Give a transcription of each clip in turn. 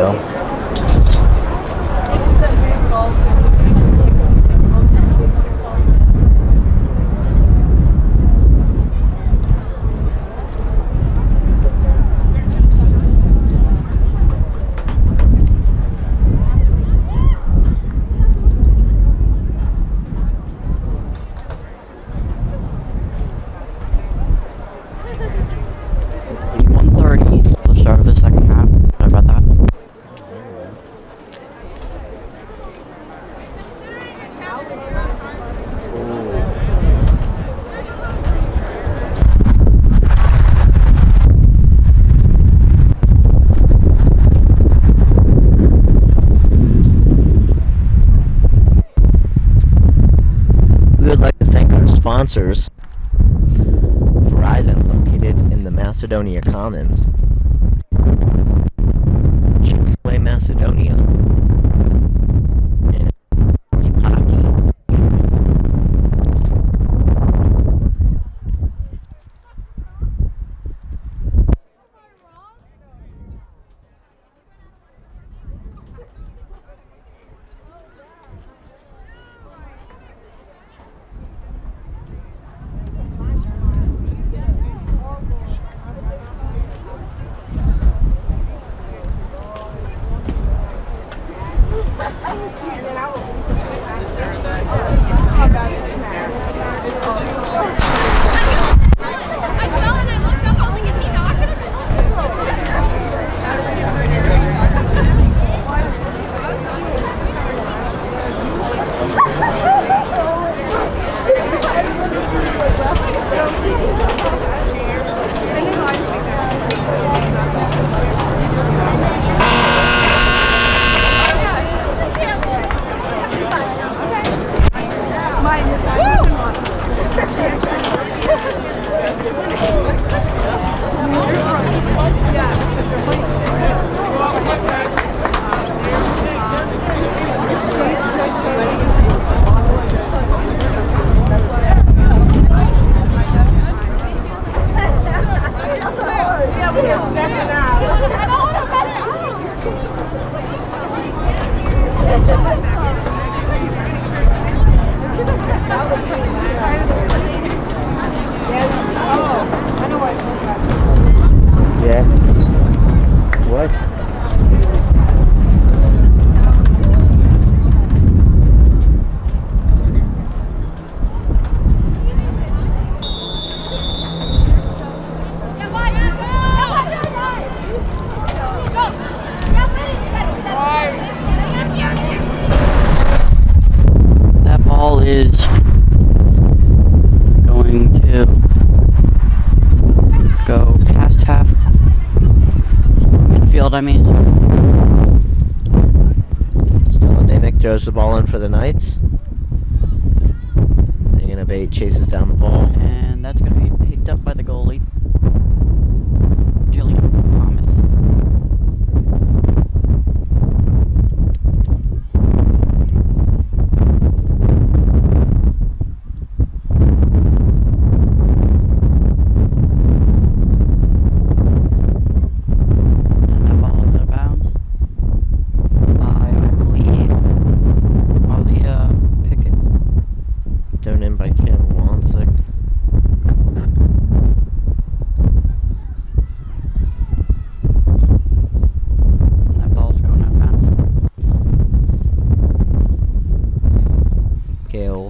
go. Sponsors. Verizon, located in the Macedonia Commons. Chick-fil-A Macedonia. And throws the ball in for the Knights. They're gonna bait, chases down the ball. And that's gonna be picked up by the goalie.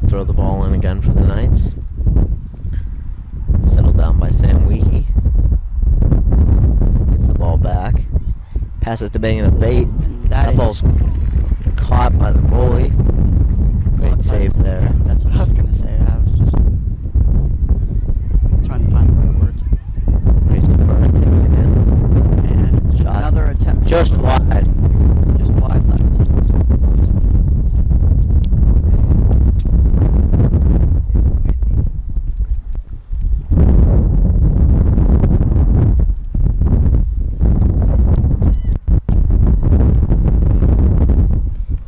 Throw the ball in again for the Knights. Settled down by Sam Weehee. Gets the ball back. Passes to Bang and the bait. That ball's caught by the goalie. Great save there. That's what I was gonna say. I was just trying to find the right words. Nice convert, takes it in. And shot. Another attempt. Just wide. Just wide left.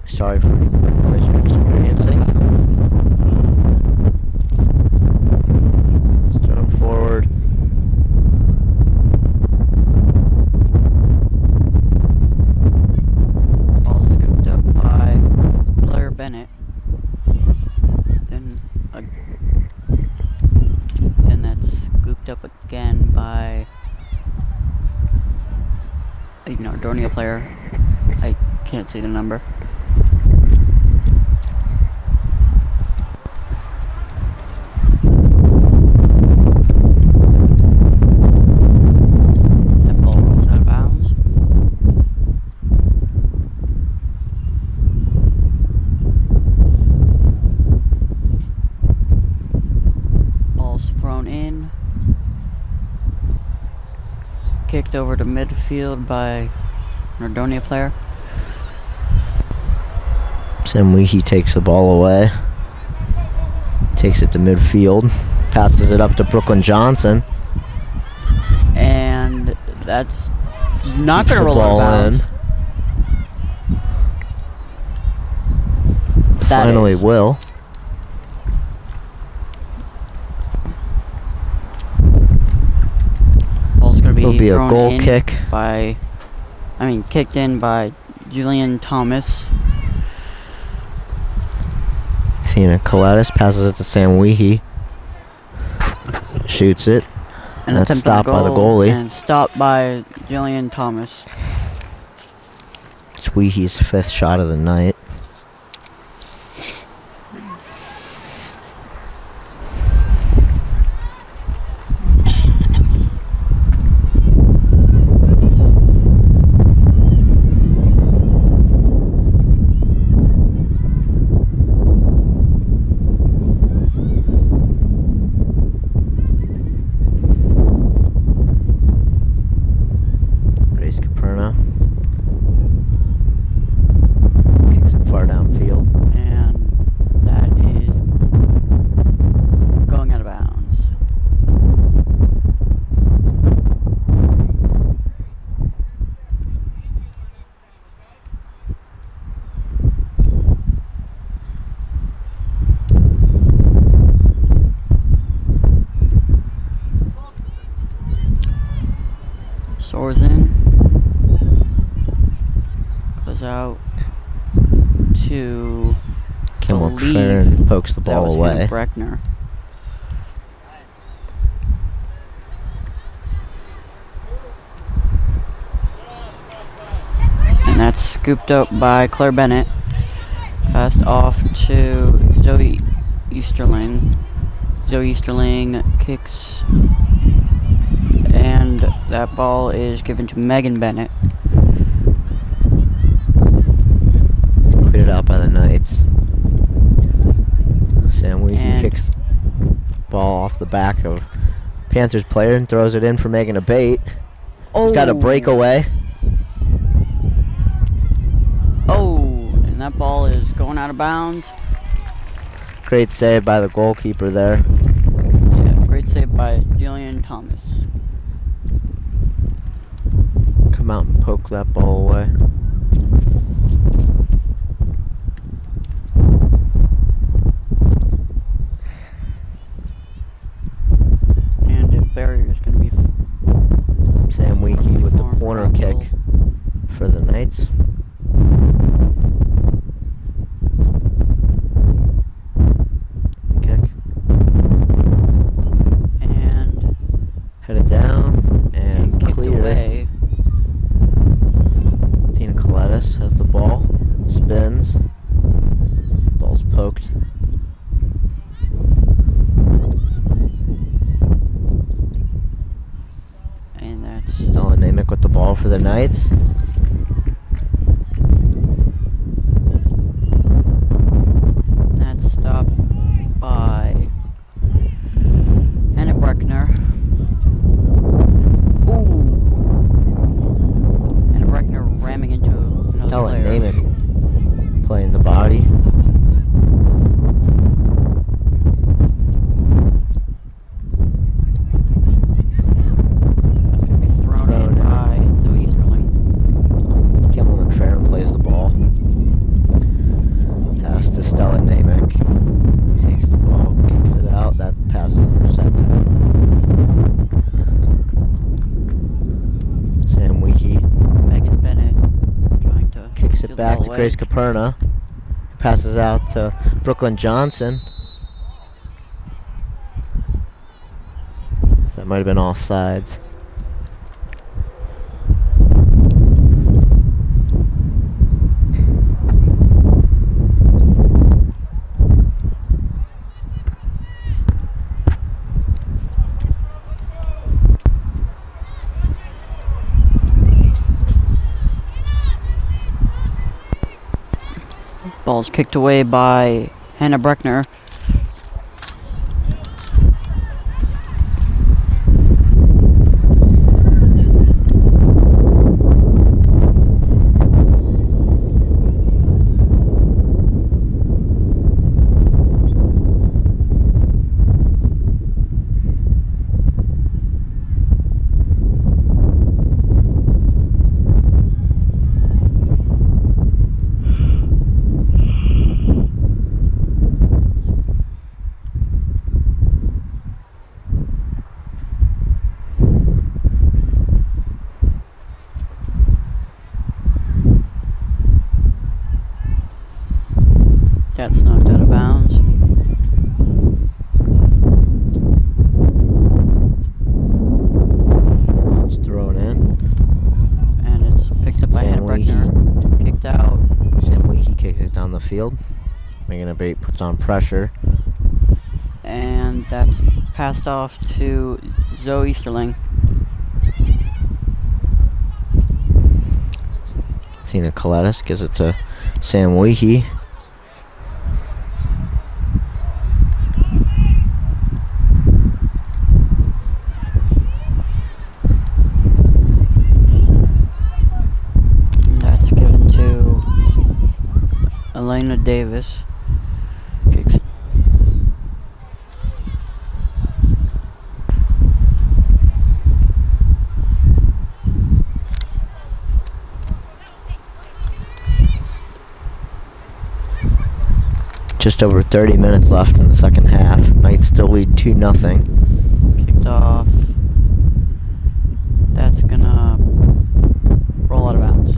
Sorry for what you're experiencing. Let's throw him forward. a Nordonia player. I can't see the number. That ball rolls out of bounds. Ball's thrown in. Kicked over to midfield by Nordonia player. He takes the ball away. Takes it to midfield. Passes it up to Brooklyn Johnson. And that's not Keeps going to the roll out of ball bounds. That finally is. will. Ball's going to It'll be a thrown goal in kick. Kicked in by Julian Thomas. Athena Coletis passes it to Sam Weehee. Shoots it. And that's stopped by the goalie. And stopped by Julian Thomas. It's Weehee's 5th shot of the night. Soars in. Goes out to Kimmel McFerrin pokes the ball away. Breckner. And that's scooped up by Claire Bennett. Passed off to Zoe Easterling. Zoe Easterling kicks, and that ball is given to Megan Bennett. Cleared out by the Knights. Sam Weehee kicks the ball off the back of Panthers player and throws it in for Megan Abate. Oh. She's got a breakaway. Oh, and that ball is going out of bounds. Great save by the goalkeeper there. Yeah, great save by Julian Thomas. Come out and poke that ball away. And the barrier is going to be Sam Weehee with the corner kick for the Knights. Kick. And headed down and clear. Away. Athena Coletis has the ball. Spins. Ball's poked. And that's Stella Namick with the ball for the Knights. That's stopped by Anna Breckner. Ooh! Anna Breckner ramming into another Stella player. Namick playing the body. Stella Namick takes the ball, kicks it out. That pass is intercepted. Sam Weehee. Megan Bennett trying to Kicks it back to Grace Caperna. Passes out to Brooklyn Johnson. That might have been offsides. Ball's kicked away by Hannah Breckner. That's knocked out of bounds. It's thrown in. And it's picked up by Hannah Breckner. Kicked out. Sam Leahy kicks it down the field. Megan Abate puts on pressure. And that's passed off to Zoe Easterling. Tina Colettis gives it to Sam Leahy. That's given to Elena Davis. Kicks. Just over 30 minutes left in the second half. Knights still lead 2-0. Kicked off. That's gonna roll out of bounds.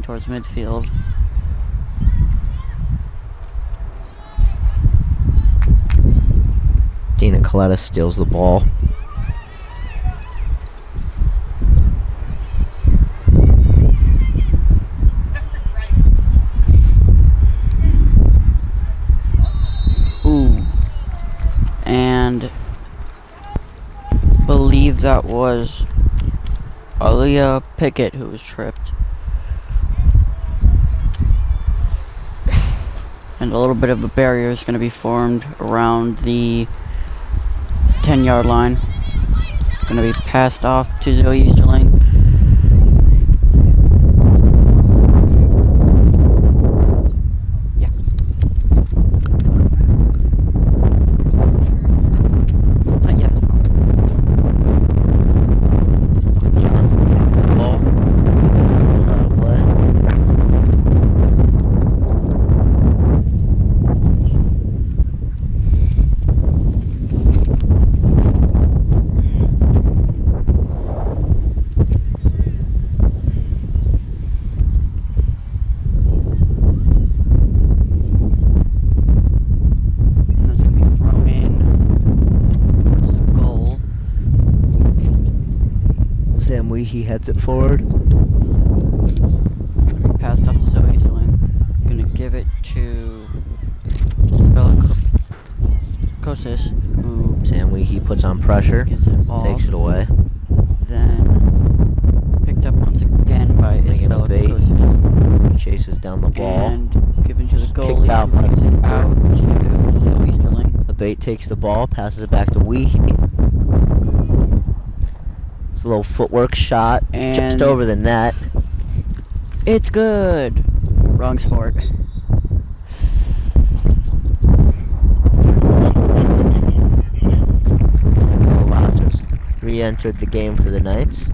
Towards midfield. Dina Colettis steals the ball. Ooh. And believe that was Aaliyah Pickett who was tripped. And a little bit of a barrier is going to be formed around the 10-yard line. Going to be passed off to Zoe Easterling. Yeah. Not yet. Johnson takes the ball. Out of play. He heads it forward. Passed off to Zoe Easterling. Gonna give it to Isabella Kosis, who Sam Leahy puts on pressure, gets it ball. takes it away. Then picked up once again by Isabella Kosis. Chases down the ball. And given to the goalie. Kicked out by Gets it out to Zoe Easterling. Abate takes the ball, passes it back to Leahy. It's a little footwork shot, And just over the net. It's good. Wrong sport. Rogers re-entered the game for the Knights.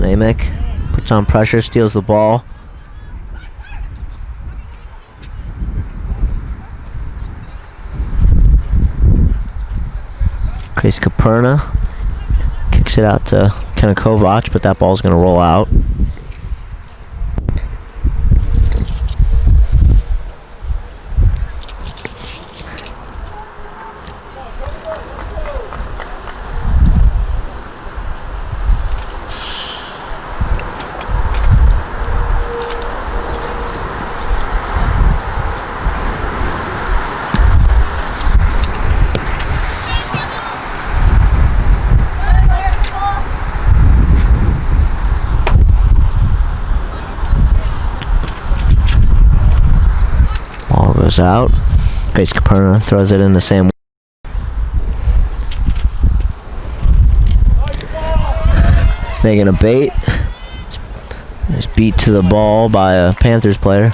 Namick puts on pressure, steals the ball. Grace Caperna kicks it out to Kenna Kovac, but that ball's going to roll out. Goes out. Grace Caperna throws it into Sam. Making a bait. Just beat to the ball by a Panthers player.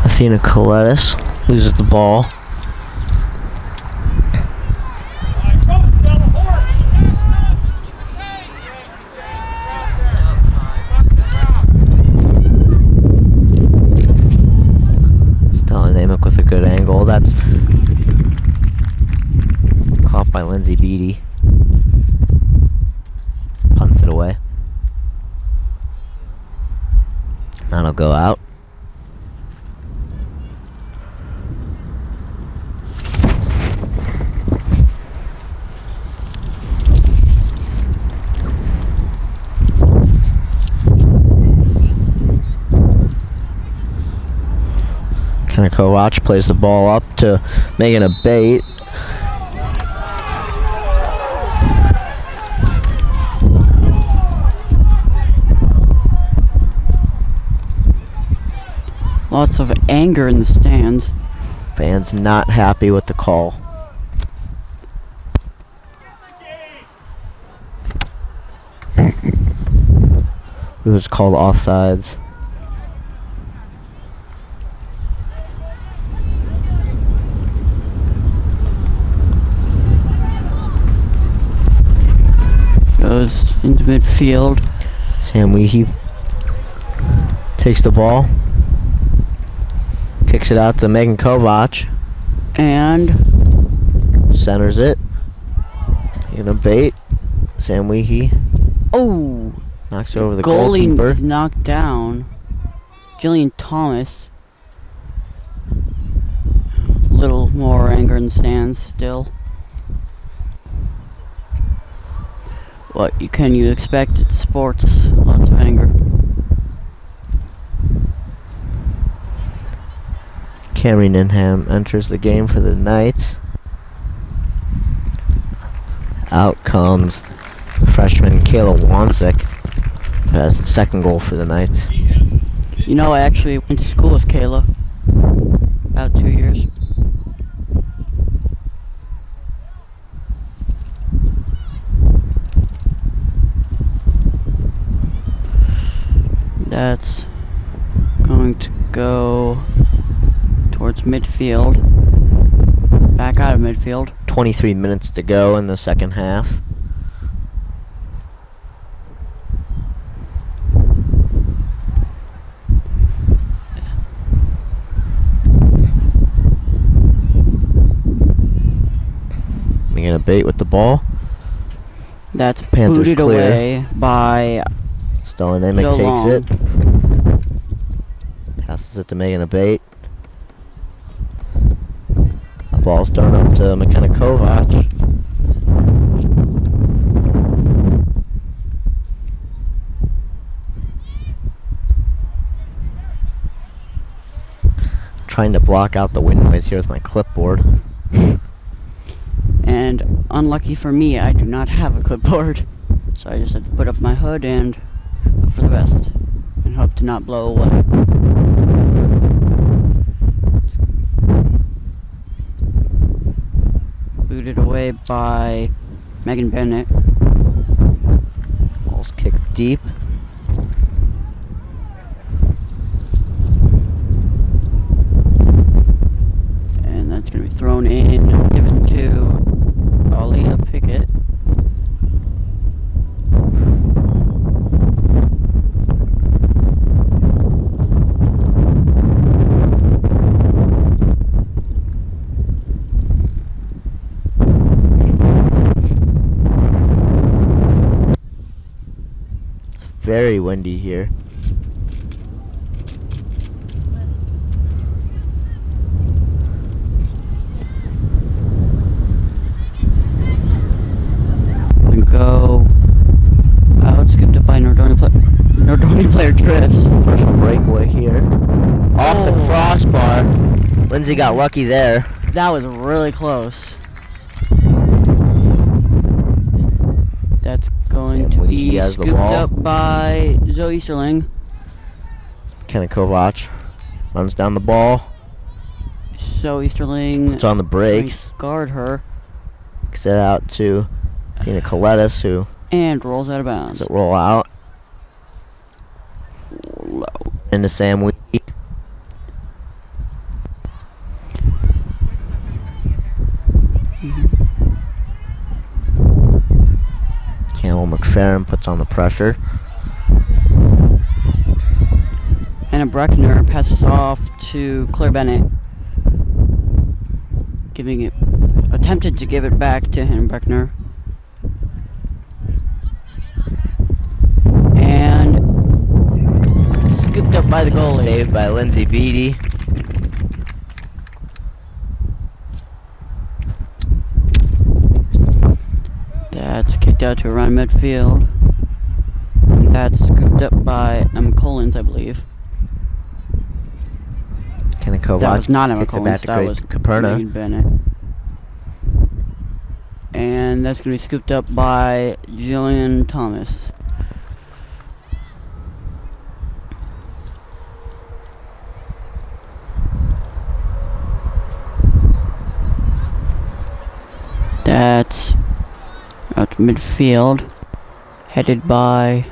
Athena Coletis loses the ball. With a good angle. That's caught by Lindsay Beatty. Punts it away. That'll go out. Kenna Kovac plays the ball up to Megan a bait. Lots of anger in the stands. Fans not happy with the call. It was called offsides. Goes into midfield. Sam Weehee takes the ball, kicks it out to Megan Kovac, and centers it. In a bait. Sam Weehee knocks it over the goalie goalkeeper. is knocked down. Jillian Thomas. Little more anger in the stands still. What can you expect? It's sports. Lots of anger. Camry Ninham enters the game for the Knights. Out comes freshman Kayla Wansick, who has the second goal for the Knights. You know, I actually went to school with Kayla. About 2 years. That's going to go towards midfield. Back out of midfield. 23 minutes to go in the second half. Making a bait with the ball. That's Panthers booted clear. away by Stella Namick takes it. Passes it to Megan a bait. The ball's thrown up to McKenna Kovac. Trying to block out the wind noise here with my clipboard. And unlucky for me, I do not have a clipboard. So I just had to put up my hood and hope for the best. And hope to not blow away. Booted away by Megan Bennett. Ball's kicked deep. very windy here. And go out, skipped up by Nordonia player drifts. Partial breakaway here. Off the crossbar. Lindsay got lucky there. That was really close. That's going to be scooped up by Zoe Easterling. Kenny Kovac runs down the ball. Zoe Easterling. It's on the brakes. Guard her. Kicks it out to Sina Colettis, who and rolls out of bounds. does it roll out Low. into Sam Wee. Campbell McFerrin puts on the pressure. Anna Breckner passes off to Claire Bennett, attempted to give it back to Hannah Breckner. And scooped up by the goalie. Saved by Lindsay Beattie. That's kicked out to around midfield. And that's scooped up by Emma Collins, I believe. Kenny Kovac That was not Emma kicks it Collins, back to that Grace was Caperna. Megan Bennett. And that's going to be scooped up by Jillian Thomas. That's out to midfield, headed by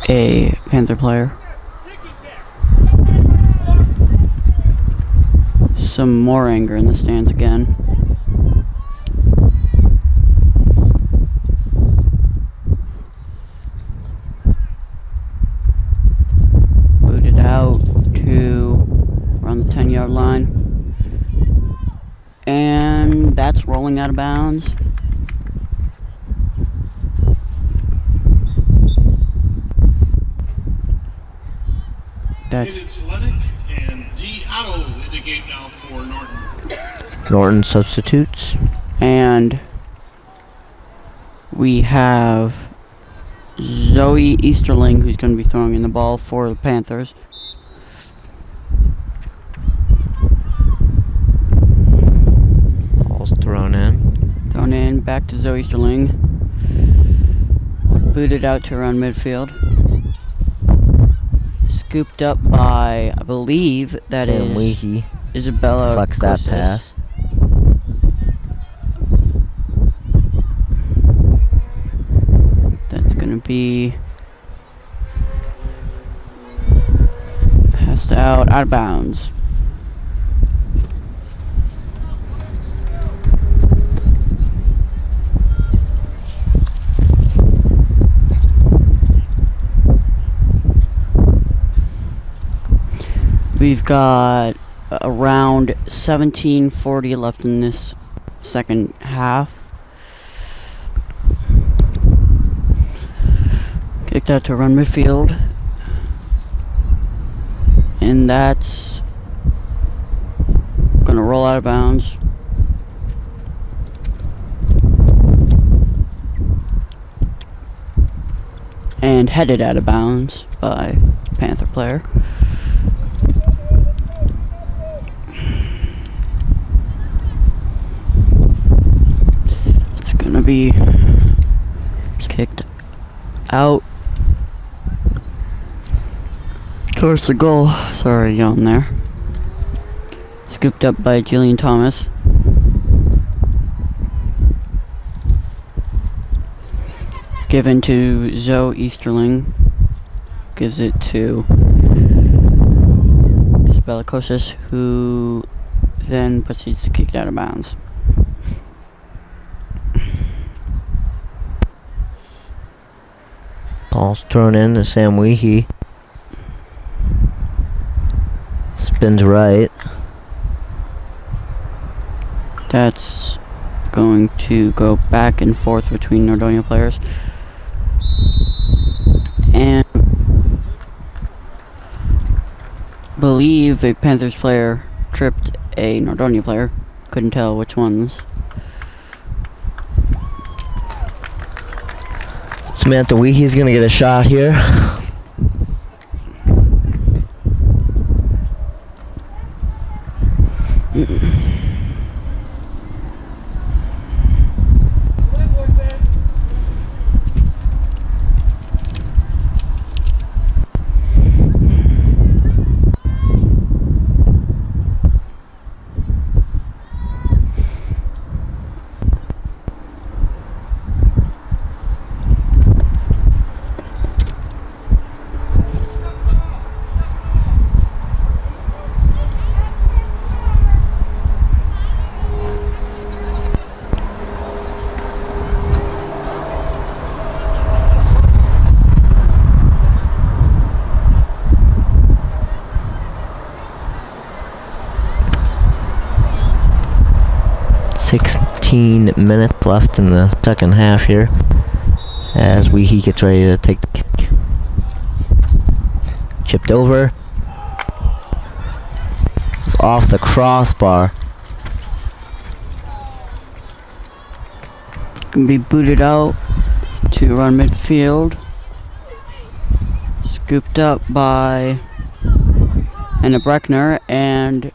a Panther player. Some more anger in the stands again. Booted out to around the 10-yard line. And that's rolling out of bounds. That's and D. Otto in the game now for Norton. Norton substitutes. and we have Zoe Easterling, who's going to be throwing in the ball for the Panthers. Ball's thrown in. Thrown in, back to Zoe Easterling. Booted out to around midfield. Scooped up by, I believe, that Sam is Leahy Isabella flex that Kostis. pass. That's going to be passed out of bounds. We've got around 17:40 left in this second half. Kicked out to run midfield. And that's gonna roll out of bounds. And headed out of bounds by Panther player. It's gonna be kicked out towards the goal. Sorry, yawn there. Scooped up by Jillian Thomas. Given to Zoe Easterling. Gives it to Isabella Kostis, who then proceeds to kick it out of bounds. Ball's thrown in to Sam Weehee. Spins right. That's going to go back and forth between Nordonia players. And believe a Panthers player tripped a Nordonia player. Couldn't tell which ones. Samantha Weehe's gonna get a shot here. Minutes left in the second half here as Weehee gets ready to take the kick. Chipped over. It's off the crossbar. Can be booted out to run midfield. Scooped up by Anna Breckner, and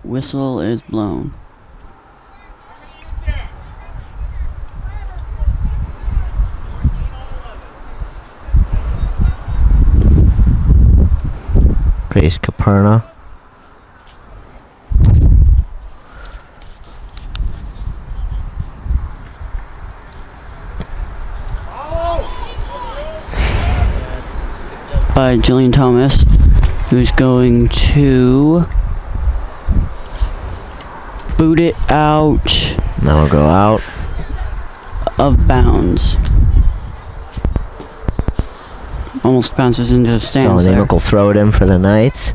whistle is blown. Grace Caperna. By Jillian Thomas, who's going to boot it out. Now we'll go out of bounds. Almost bounces into the stands there. will throw it in for the Knights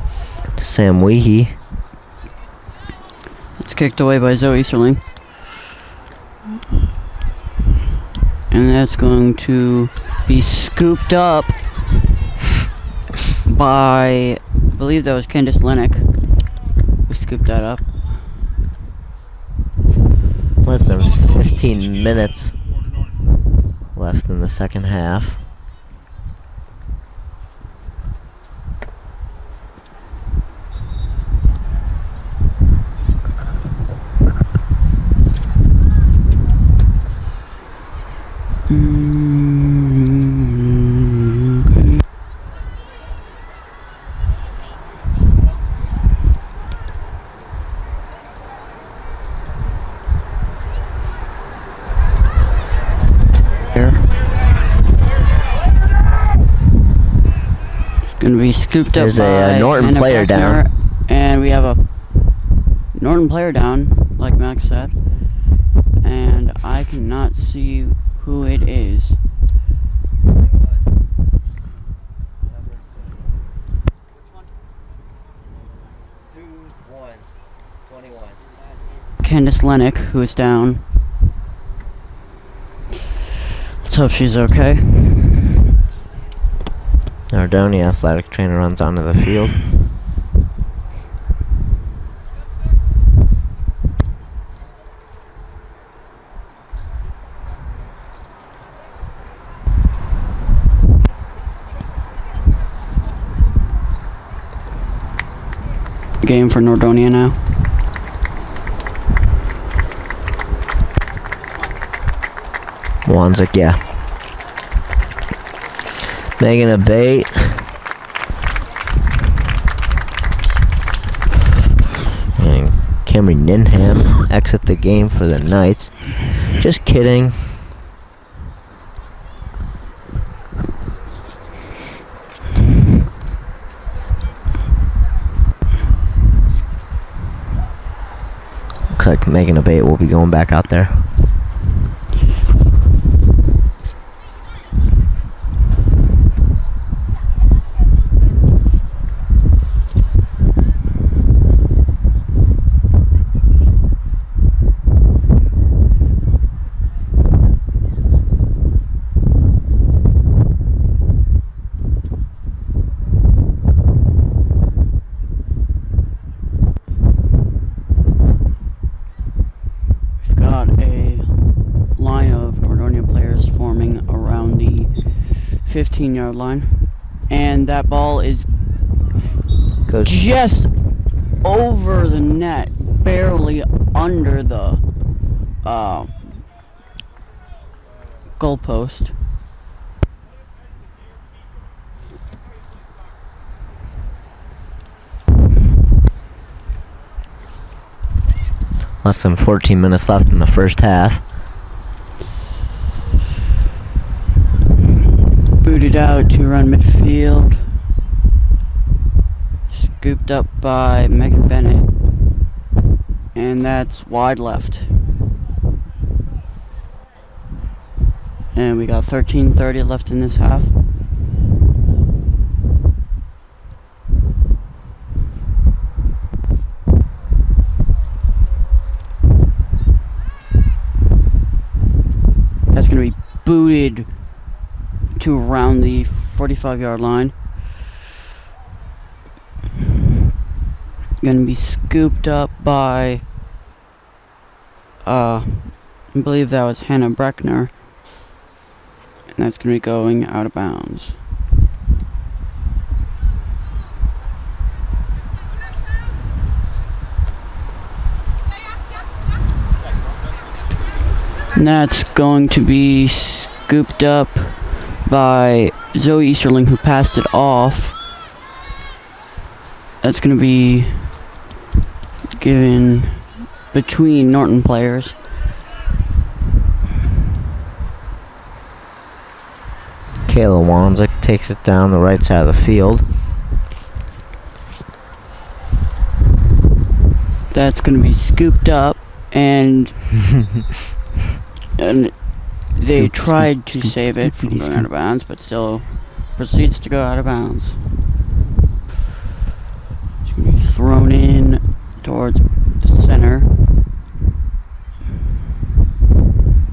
to Sam Weehee. It's kicked away by Zoe Easterling. And that's going to be scooped up by, I believe that was Candice Lennox who scooped that up. Less than 15 minutes left in the second half. Going to be scooped There's up by a Norton Anna player Breckner, down. and we have a Norton player down, like Max said, and I cannot see who it is. Candice Lennox, who is down. Let's hope she's okay. Nordonia athletic trainer runs onto the field. Game for Nordonia now. Wanzik, yeah. Megan Abate. And Camry Ninham exit the game for the Knights. Just kidding. Looks like Megan Abate will be going back out there. 15-yard line. And that ball is Goes just over the net, barely under the goalpost. less than 14 minutes left in the first half. Booted out to run midfield. Scooped up by Megan Bennett. And that's wide left. And we got 13:30 left in this half. That's going to be booted to around the 45-yard line. Going to be scooped up by, I believe that was Hannah Breckner. And that's going to be going out of bounds. And that's going to be scooped up by Zoe Easterling, who passed it off. That's going to be given between Norton players. Kayla Wanzik takes it down the right side of the field. That's going to be scooped up, and and they tried to save it from going out of bounds, but still proceeds to go out of bounds. It's going to be thrown in towards the center.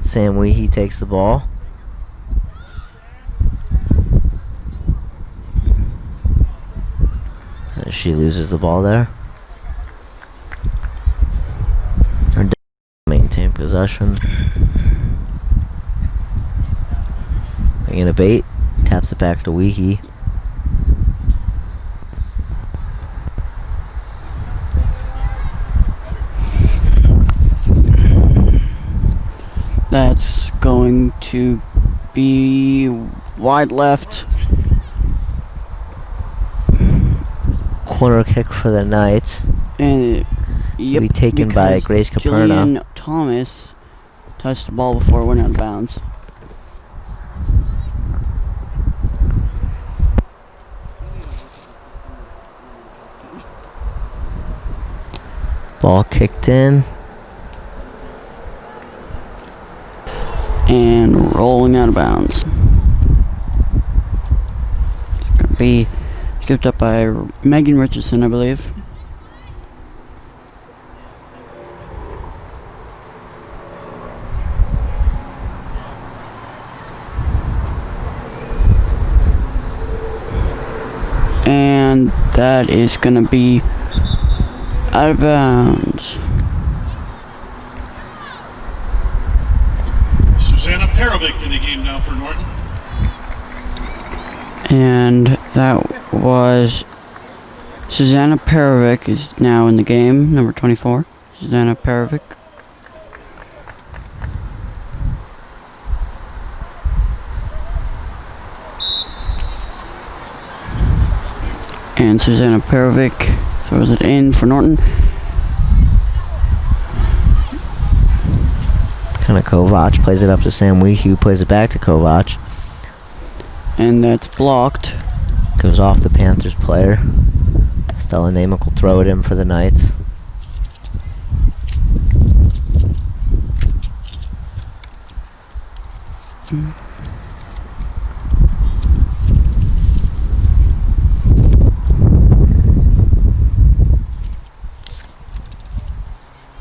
Sam Weehee takes the ball. And she loses the ball there. Maintain possession. Bringing a bait. Taps it back to Weehee. That's going to be wide left. Corner kick for the Knights. And yep, Be taken by because Grace Caperna. Jillian Thomas touched the ball before it went out of bounds. Ball kicked in. And rolling out of bounds. It's going to be scooped up by Megan Richardson, I believe. And that is going to be out of bounds. Susanna Perovic in the game now for Norton. And that was Susanna Perovic is now in the game, number 24. Susanna Perovic. And Susanna Perovic throws it in for Norton. Kind of Kovac plays it up to Sam Weehee, who plays it back to Kovac. And that's blocked. Goes off the Panthers player. Stella Namick will throw it in for the Knights.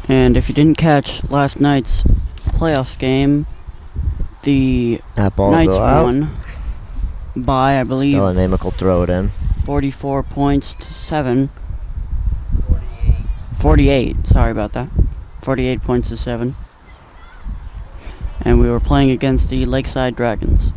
And if you didn't catch last night's playoffs game, the That ball will Knights go out. won by, I believe, Stella Namick will throw it in. 44 points to 7. 48, sorry about that. 48 points to 7. And we were playing against the Lakeside Dragons.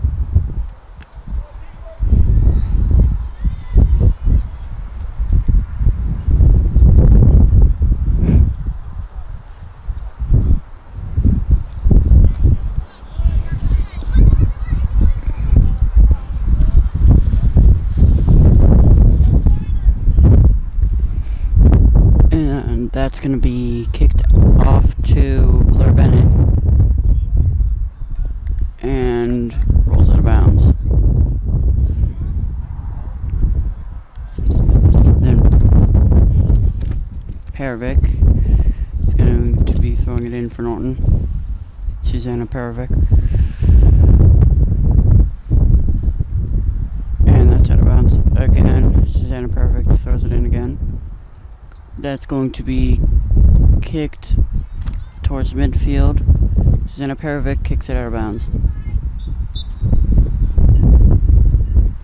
That's going to be kicked off to Claire Bennett. And rolls out of bounds. Then Perovic is going to be throwing it in for Norton. Susanna Perovic. And that's out of bounds again. Susanna Perovic throws it in again. That's going to be kicked towards midfield. Susanna Perovic kicks it out of bounds.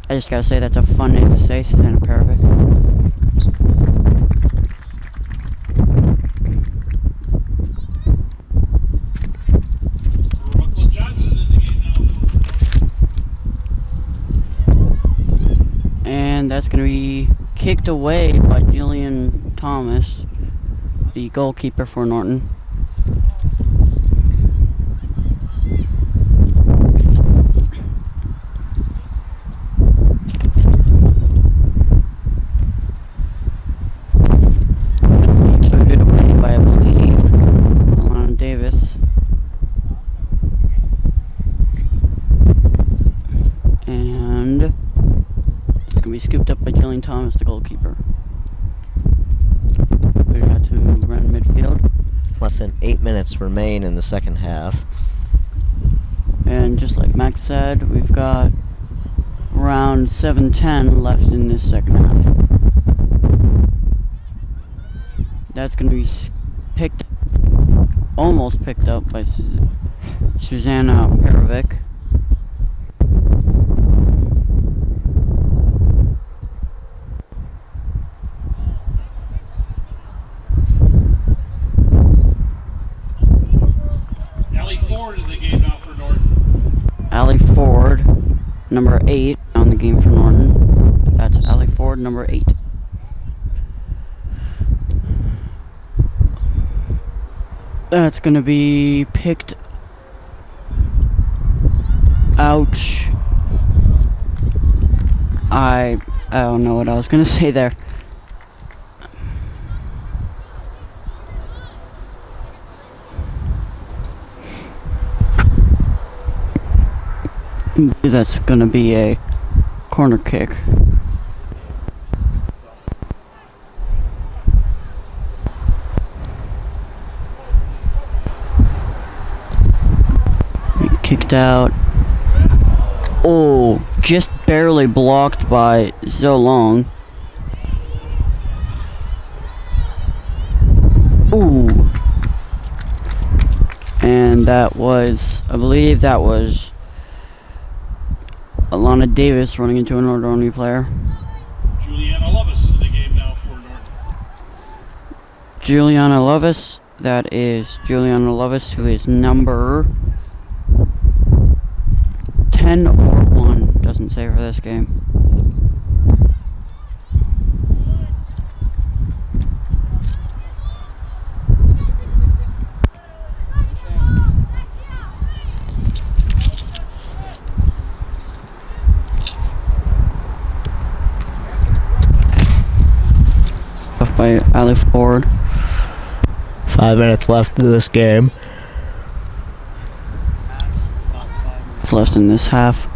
I just gotta say that's a fun name to say, Susanna Perovic. Ruckle Johnson in the game now. And that's gonna be kicked away by Jillian Thomas, the goalkeeper for Norton. Scooped up by Jillian Thomas, the goalkeeper. We had to run midfield. Less than 8 minutes remain in the second half. And just like Max said, we've got around 7:10 left in this second half. That's going to be almost picked up by Susanna Perovic. Ford, number 8 on the game for Norton. That's Allie Ford, number 8. That's gonna be picked. Ouch. I don't know what I was gonna say there. That's gonna be a corner kick. Kicked out. Oh, just barely blocked by Zolong. Ooh. And that was, I believe that was Alana Davis running into a Nordonia player. Juliana Lovis in the game now for Norton. Juliana Lovis, that is Juliana Lovis, who is number 10 or 1, doesn't say for this game. By Allie Ford. 5 minutes left of this game. It's left in this half.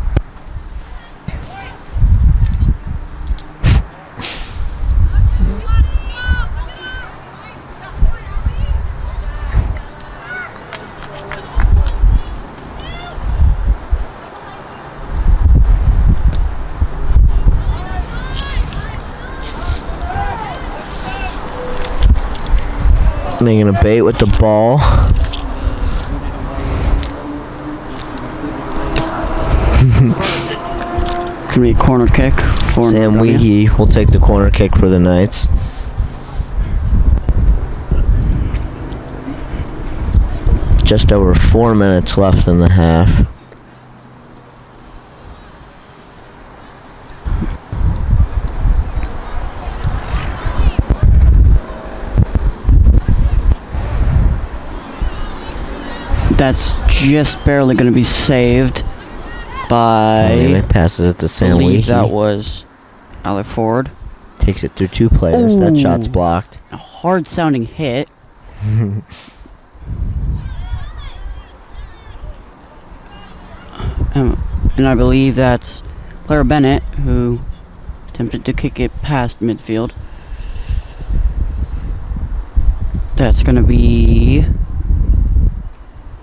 Making a bait with the ball. Gonna be a corner kick for Sam Nordonia. Weehee will take the corner kick for the Knights. Just over 4 minutes left in the half. That's just barely going to be saved by, Sam passes it to I Sam believe Weehee. that was Allie Ford. Takes it through 2 players. That shot's Ooh. blocked. A hard sounding hit. And I believe that's player Bennett who attempted to kick it past midfield. That's going to be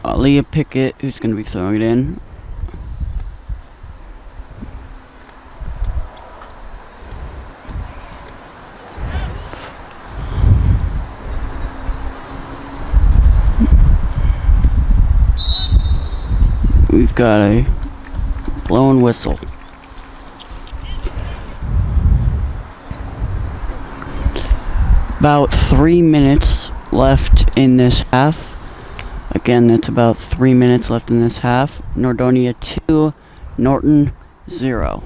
Leah Pickett who's going to be throwing it in. We've got a blown whistle. About 3 minutes left in this half. Again, that's about 3 minutes left in this half. Nordonia 2, Norton 0.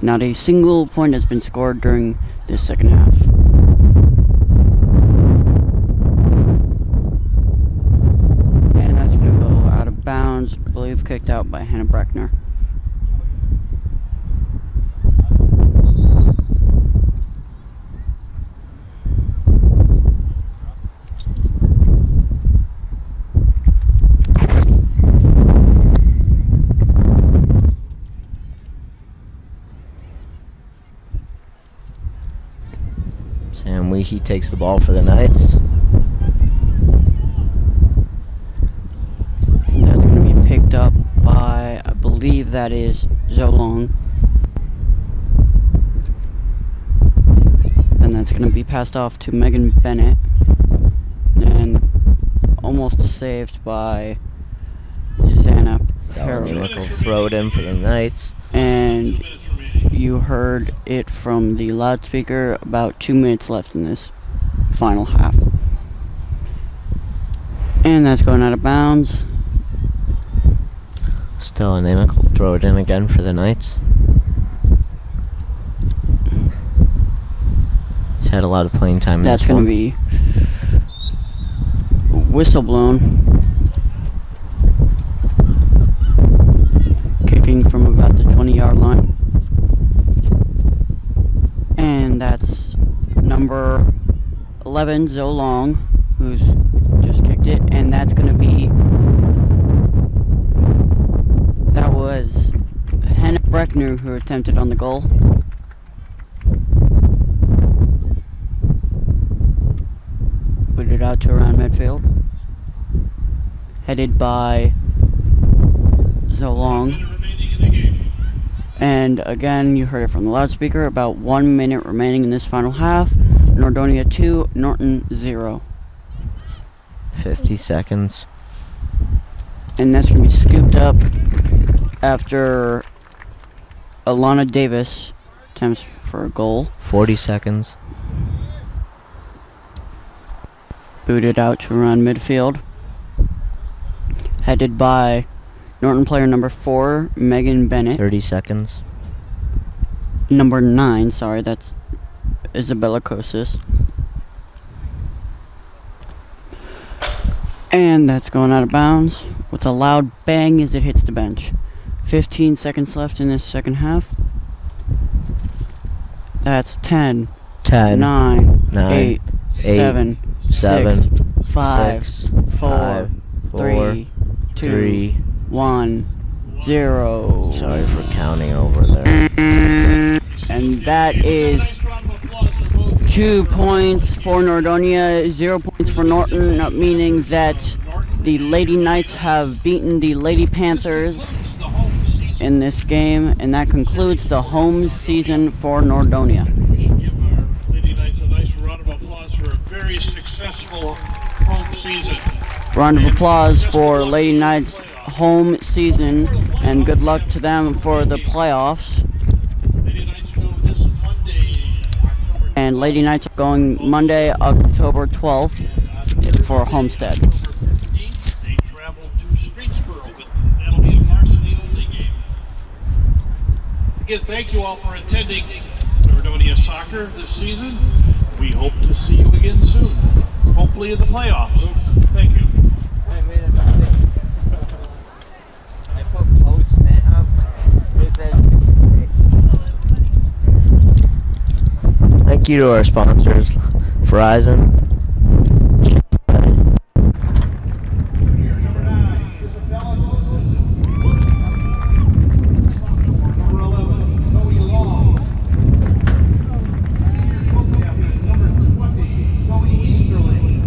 Not a single point has been scored during this second half. And that's going to go out of bounds, I believe kicked out by Hannah Breckner. Sam Weehee takes the ball for the Knights. That's going to be picked up by, I believe that is Zolong. And that's going to be passed off to Megan Bennett. And almost saved by Susanna Perry. Will throw it in for the Knights. And you heard it from the loudspeaker, about 2 minutes left in this final half. And that's going out of bounds. Stella Namick will throw it in again for the Knights. He's had a lot of playing time in That's this going one. to be whistle blown. Kicking from about the 20-yard line. And that's number 11, Zoe Long, who's just kicked it. And that's going to be, that was Hannah Breckner who attempted on the goal. Put it out to around midfield. Headed by Zoe Long. And again, you heard it from the loudspeaker, about 1 minute remaining in this final half. Nordonia 2, Norton 0. 50 seconds. And that's going to be scooped up after Alana Davis attempts for a goal. 40 seconds. Booted out to around midfield. Headed by Norton player number 4, Megan Bennett. 30 seconds. Number 9, sorry, that's Isabella Kosis. And that's going out of bounds with a loud bang as it hits the bench. 15 seconds left in this second half. That's 10, 10, 9, 9, 8, 7, 7, 6, 5, 6, 4, 5, 3, 2, 3. 1, 0. Sorry for counting over there. And that is 2 points for Nordonia, 0 points for Norton, meaning that the Lady Knights have beaten the Lady Panthers in this game, and that concludes the home season for Nordonia. Give our Lady Knights a nice round of applause for a very successful home season. Round of applause for Lady Knights' home season, and good luck to them for the playoffs. Lady Knights go this Monday, October And Lady Knights are going Monday, October 12th for Homestead. 15th. They travel to Streetsboro, but that'll be a varsity-only game. Again, thank you all for attending Nordonia Soccer this season. We hope to see you again soon, hopefully in the playoffs. Thank you. I made a mistake. I put post-net up. It said Thank you to our sponsors, Verizon. Number 9, Isabella Moses. Number 11, Zoe Long. Senior co-captain, number 20, Zoe Easterling.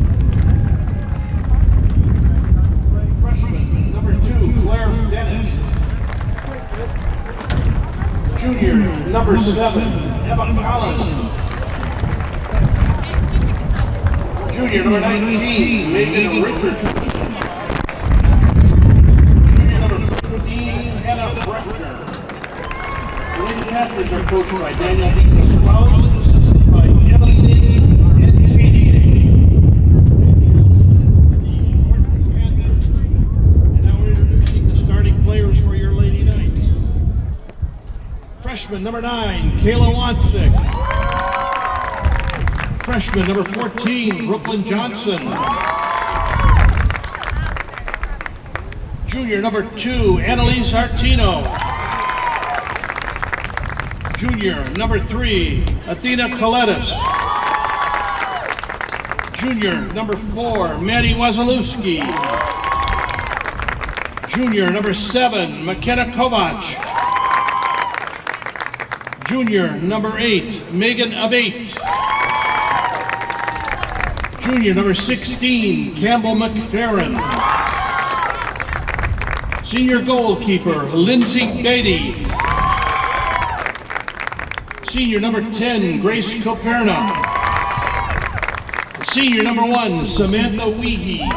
Freshman, number 2, Claire Dennis. Junior, number 7, Emma Collins. Junior, number 19, Megan Richardson. Junior, number 15, Hannah Breckner. The Lady Captains are coached by Daniel D. Pasquale, assisted by Emily Davey and Katie Davey. And now we're introducing the starting players for your Lady Knights. Freshman, number 9, Kayla Wansick. Freshman, number 14, Brooklyn Johnson. Junior, number 2, Annalise Artino. Junior, number 3, Athena Coletis. Junior, number 4, Maddie Wazalewski. Junior, number 7, McKenna Kovach. Junior, number 8, Megan Abate. Junior, number 16, Campbell McFerrin. Senior goalkeeper, Lindsay Beatty. Senior, number 10, Grace Coperna. Senior, number 1, Samantha Weehee.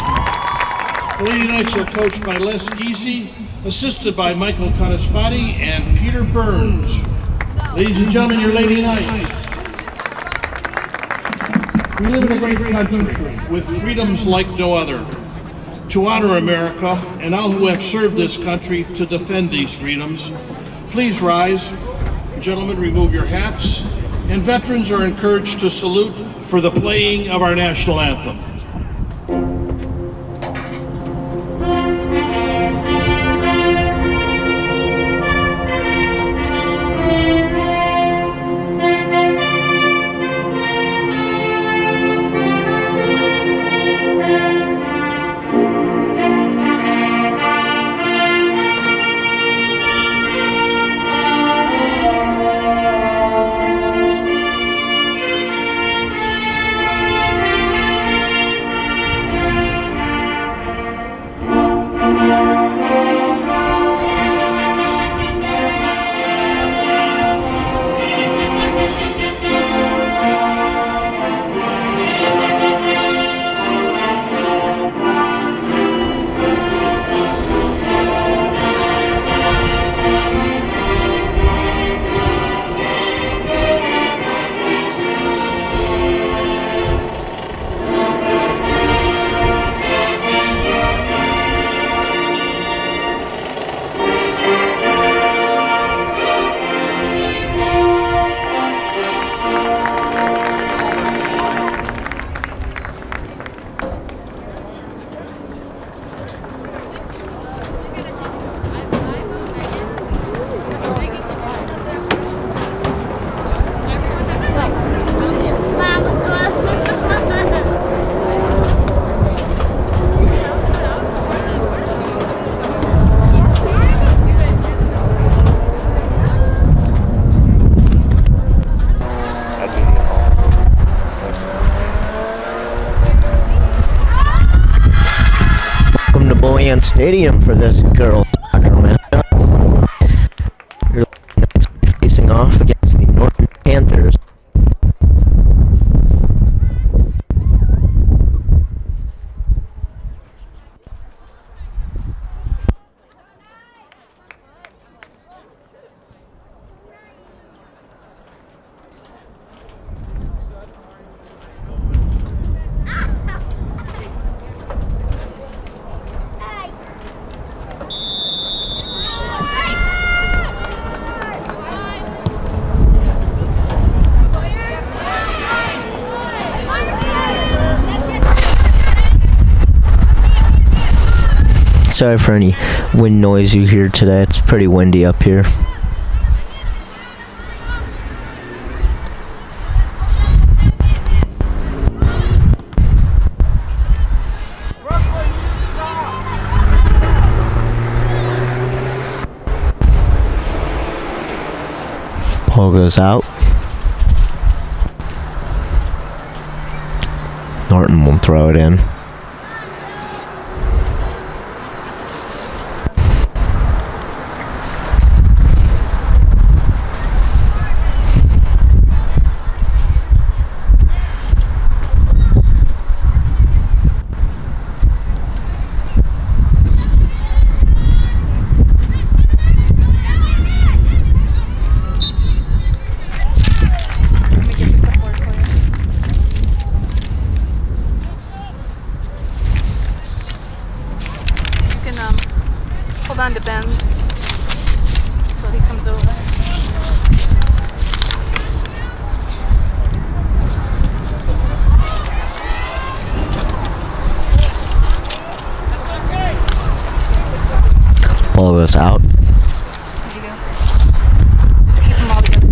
The Lady Knights are coached by Les Giese, assisted by Michael Cotaspati and Peter Burns. Ladies and gentlemen, your Lady Knights. We live in a great country with freedoms like no other. To honor America and all who have served this country to defend these freedoms, please rise. Gentlemen, remove your hats. And veterans are encouraged to salute for the playing of our national anthem. Stadium for this girls' soccer matchup. You're facing off against the Norton Panthers. Sorry for any wind noise you hear today. It's pretty windy up here. Ball goes out. Norton will throw it in. Hold on to Ben's until he comes over. Ball goes out. There you go. Just keep them all together.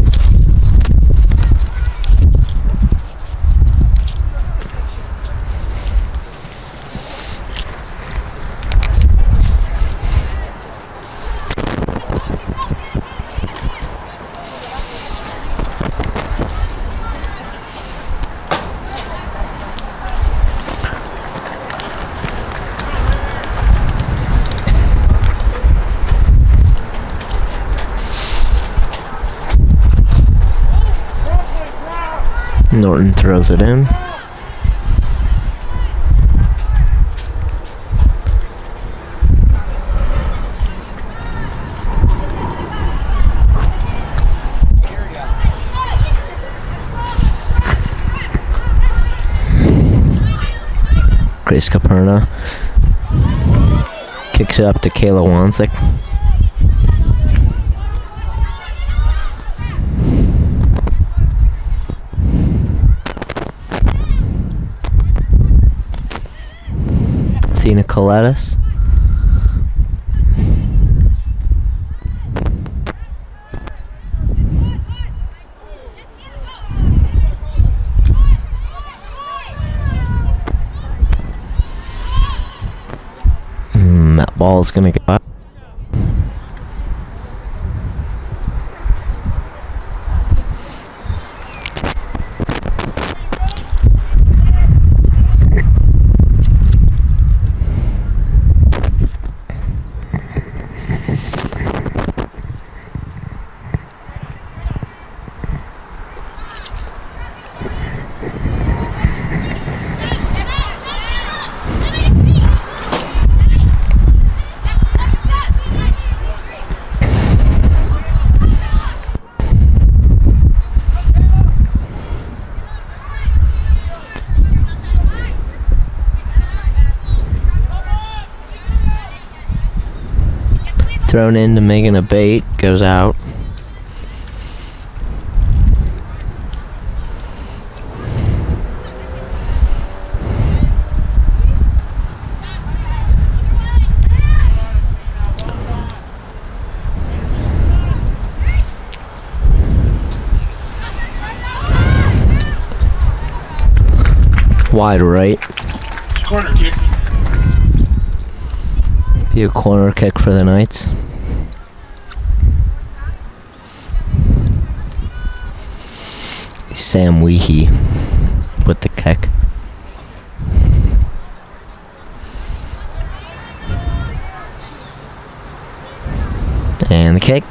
Norton throws it in. Grace Caperna kicks it up to Kayla Wanzik. Athena Coletis. That ball is going to go out. Thrown into Megan Abate, goes out. Wide right. Corner kick. Be a corner kick for the Knights. Sam Weehee with the kick. And the kick.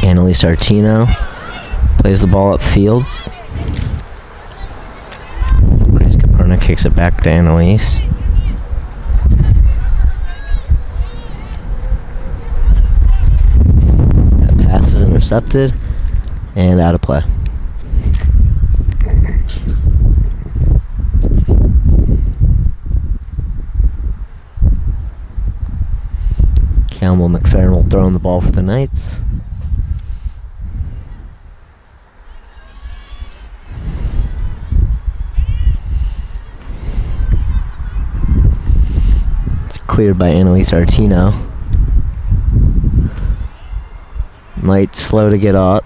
Annalise Artino plays the ball upfield. Grace Caperna kicks it back to Annalise. That pass is intercepted and out of play. Campbell McFerrin will throw in the ball for the Knights. Cleared by Annalise Artino. Light slow to get up.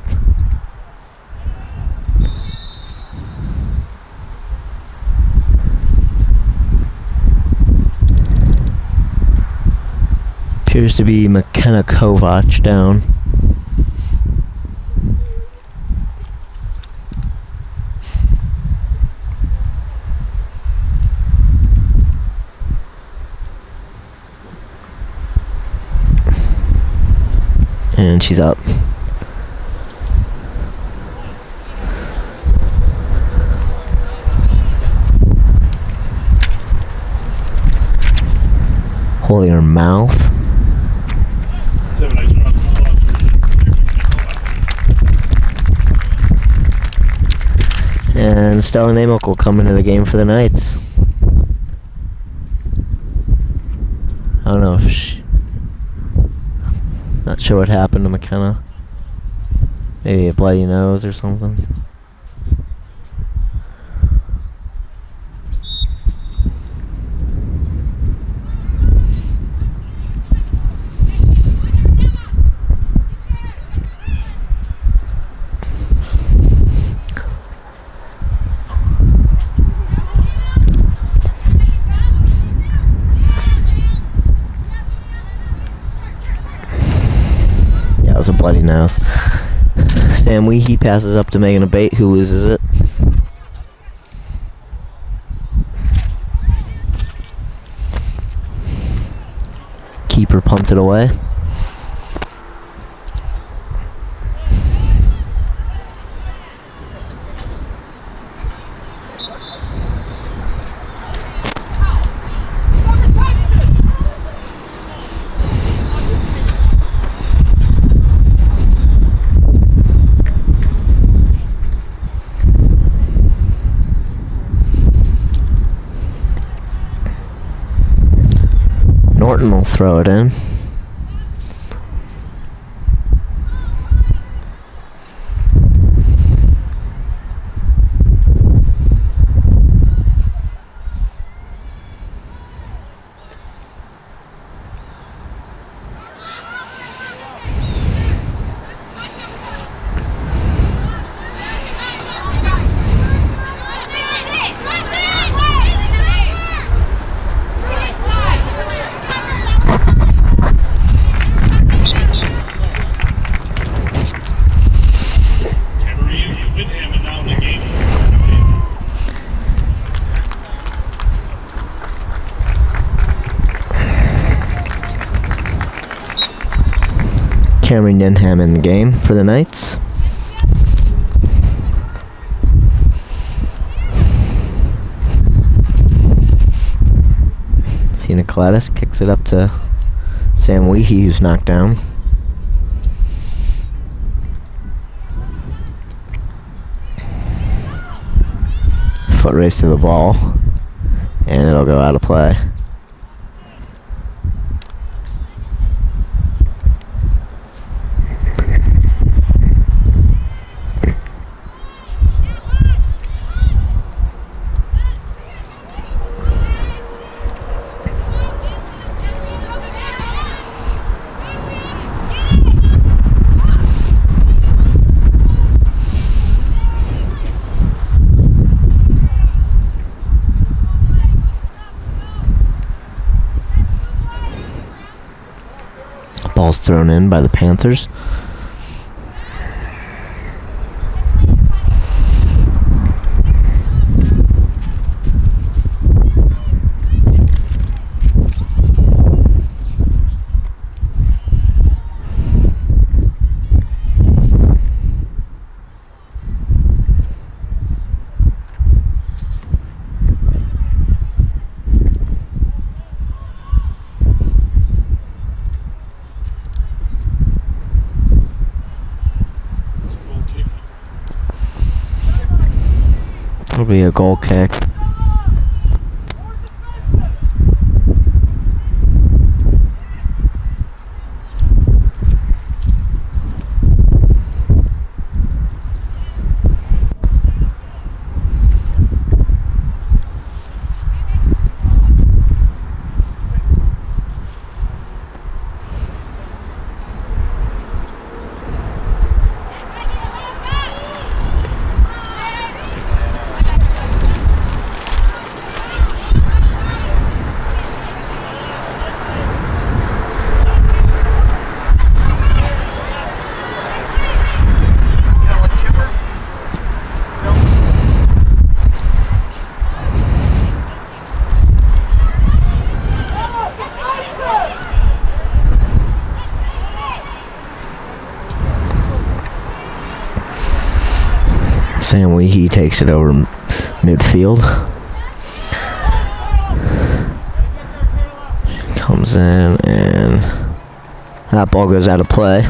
Appears to be McKenna Kovac down. And she's up. Holding her mouth. And Stella Namok will come into the game for the Knights. I don't know if she... Not sure what happened to McKenna. Maybe a bloody nose or something. Was a bloody nose. Stan Weehee passes up to Megan Abate, who loses it. Keeper punts it away. Norton will throw it in. Cameron Denham in the game for the Knights. Sina Kaladis kicks it up to Sam Weehee, who's knocked down. Foot race to the ball, and it'll go out of play. Ball's thrown in by the Panthers. It'll be a goal kick. Weehee takes it over midfield. Comes in, and that ball goes out of play.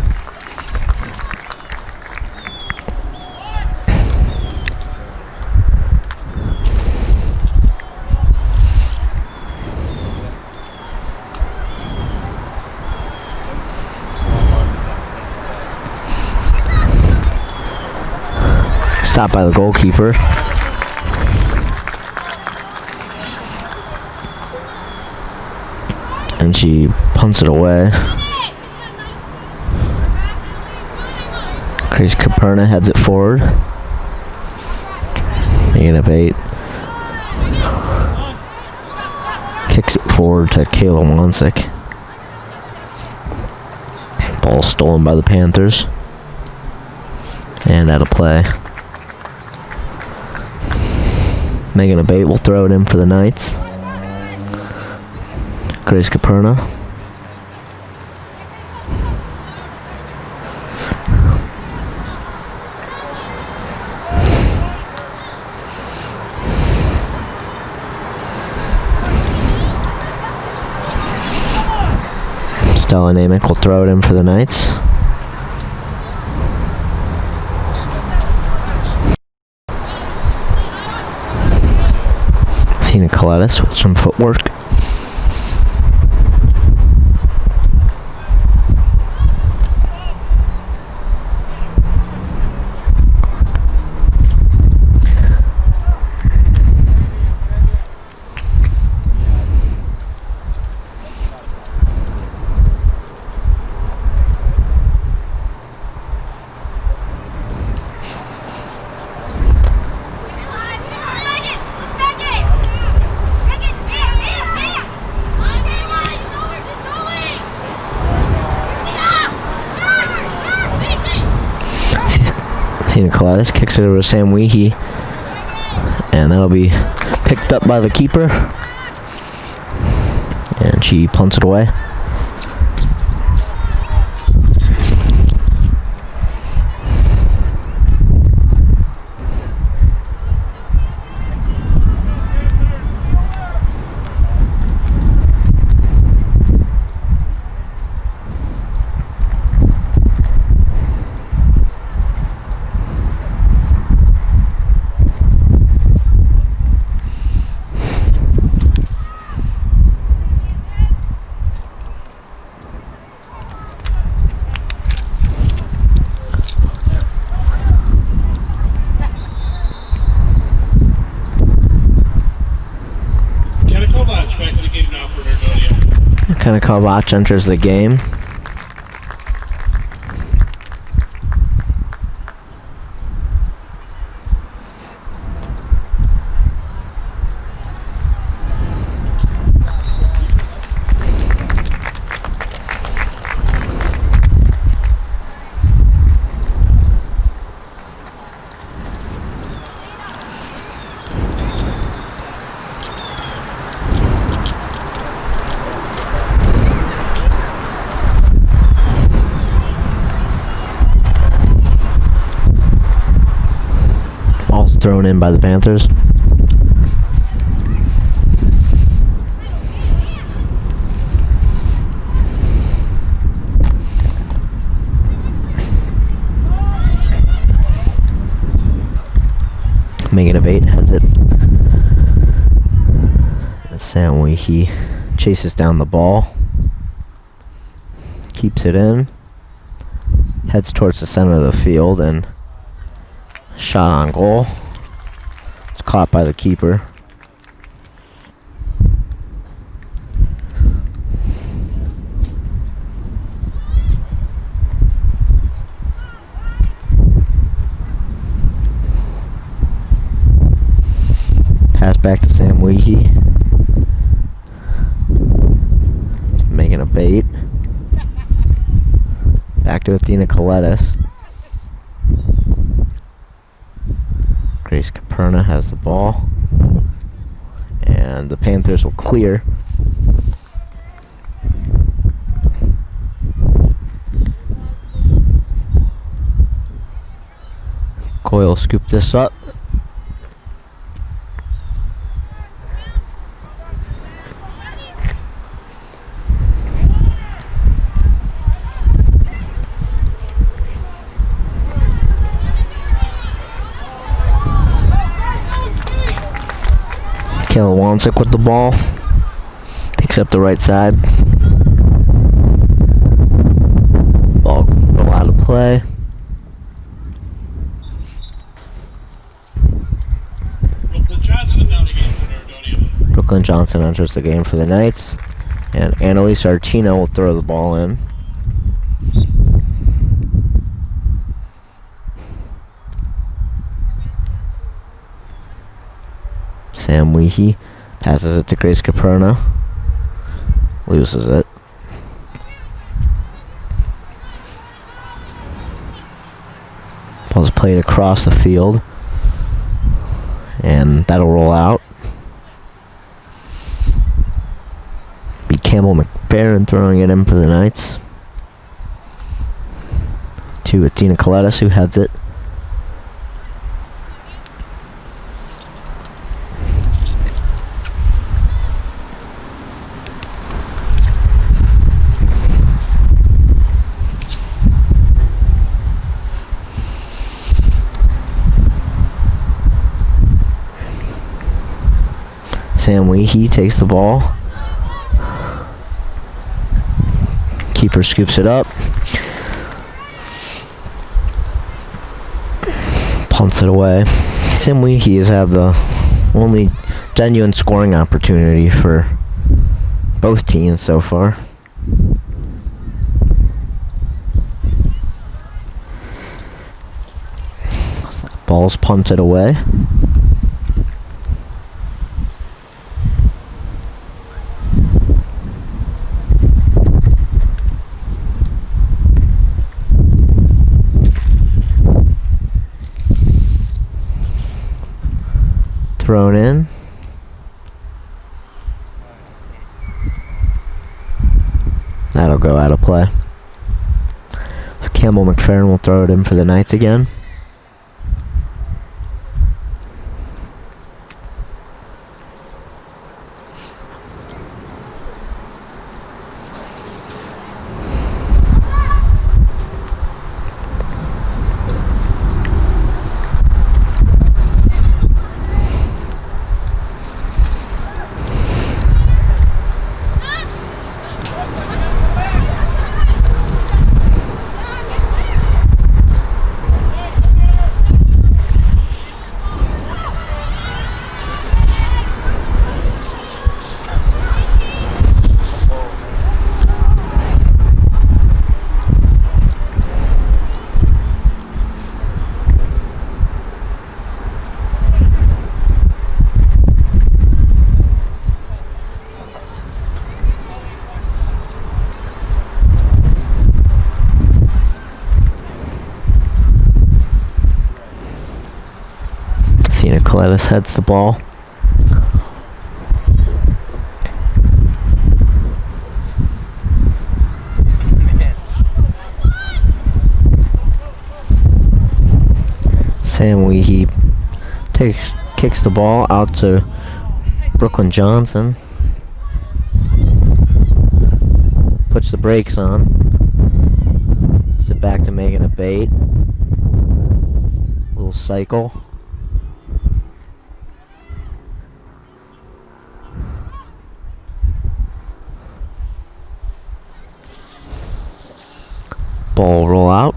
Stopped by the goalkeeper. And she punts it away. Grace Caperna heads it forward. Making it 8. Kicks it forward to Kayla Wansick. Ball stolen by the Panthers. And out of play. Megan Abate will throw it in for the Knights. Grace Caperna. Stella Namick will throw it in for the Knights. Tina Colettis with some footwork. Tina Colettis kicks it over to Sam Weehee, and that'll be picked up by the keeper, and she punts it away. Kenna Kovac enters the game. Thrown in by the Panthers. Megan Abate heads it. Sam Weehee chases down the ball. Keeps it in. Heads towards the center of the field and shot on goal. It's caught by the keeper. Pass back to Sam Weehee. Making a bait. Back to Athena Colettis. Grace Caperna has the ball, and the Panthers will clear. Coyle scooped this up, Kayla Wansick with the ball. Takes up the right side. Ball roll out of play. Brooklyn Johnson now the game for Nordonia. Brooklyn Johnson enters the game for the Knights. And Annalise Artino will throw the ball in. Sam Weehee passes it to Grace Caperna. Loses it. Ball's played across the field. And that'll roll out. Be Campbell McFerrin throwing it in for the Knights. To Athena Colettis, who heads it. Sam Weehee takes the ball. Keeper scoops it up. Punts it away. Sam Weehee has had the only genuine scoring opportunity for both teams so far. Ball's punted away. Thrown in. That'll go out of play. Campbell McFerrin will throw it in for the Knights again. Colettis heads the ball. Sam Weehee kicks the ball out to Brooklyn Johnson. Puts the brakes on. Sit back to Megan a bait. Little cycle. Ball roll out.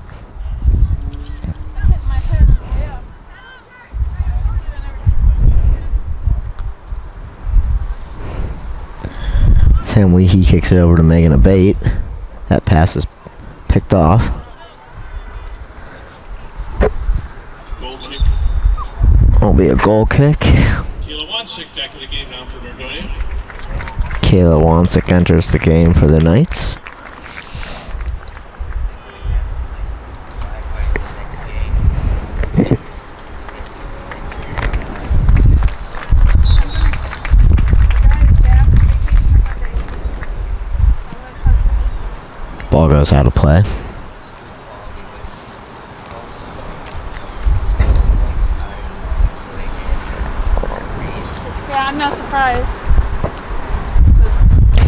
Sam Weehee kicks it over to Megan Abate. That pass is picked off. Goal kick. Will be a goal kick. Kayla Wansick back in the game now for Nordonia. Kayla Wansick enters the game for the Knights. Ball goes out of play. Yeah, I'm not surprised.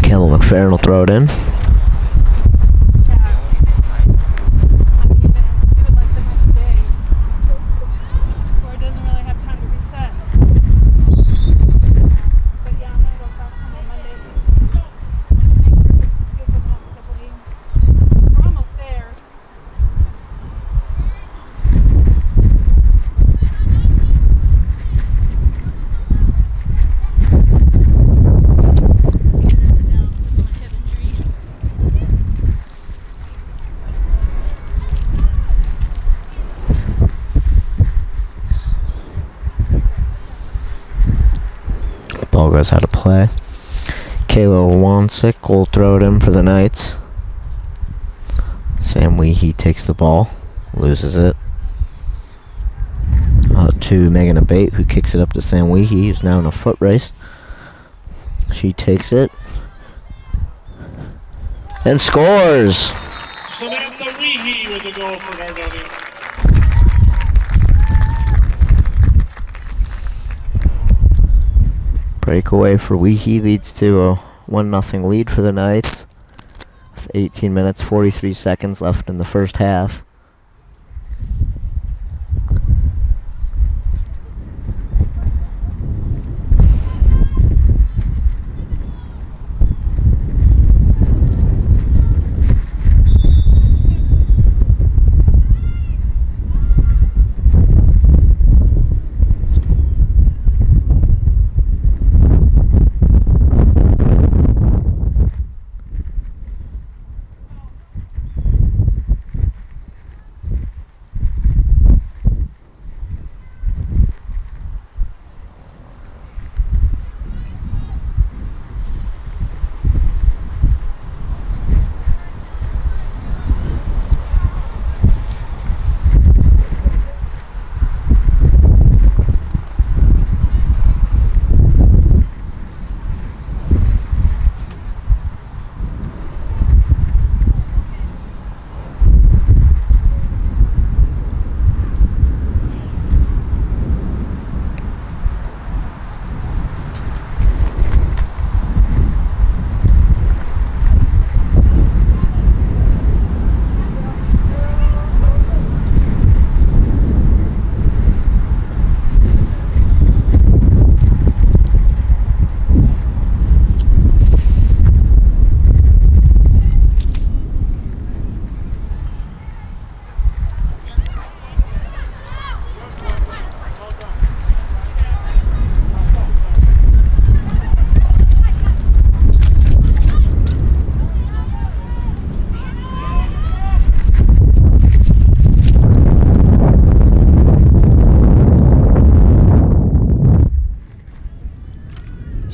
Campbell McFerrin will throw it in. wants it. Goal throw it in for the Knights. Sam Weehee takes the ball, loses it. Out to Megan Abate, who kicks it up to Sam Weehee, who's now in a foot race. She takes it and scores. Samantha Weehee with the goal for Nordonia. Breakaway for Weehee leads to a 1-0 lead for the Knights. With 18 minutes, 43 seconds left in the first half.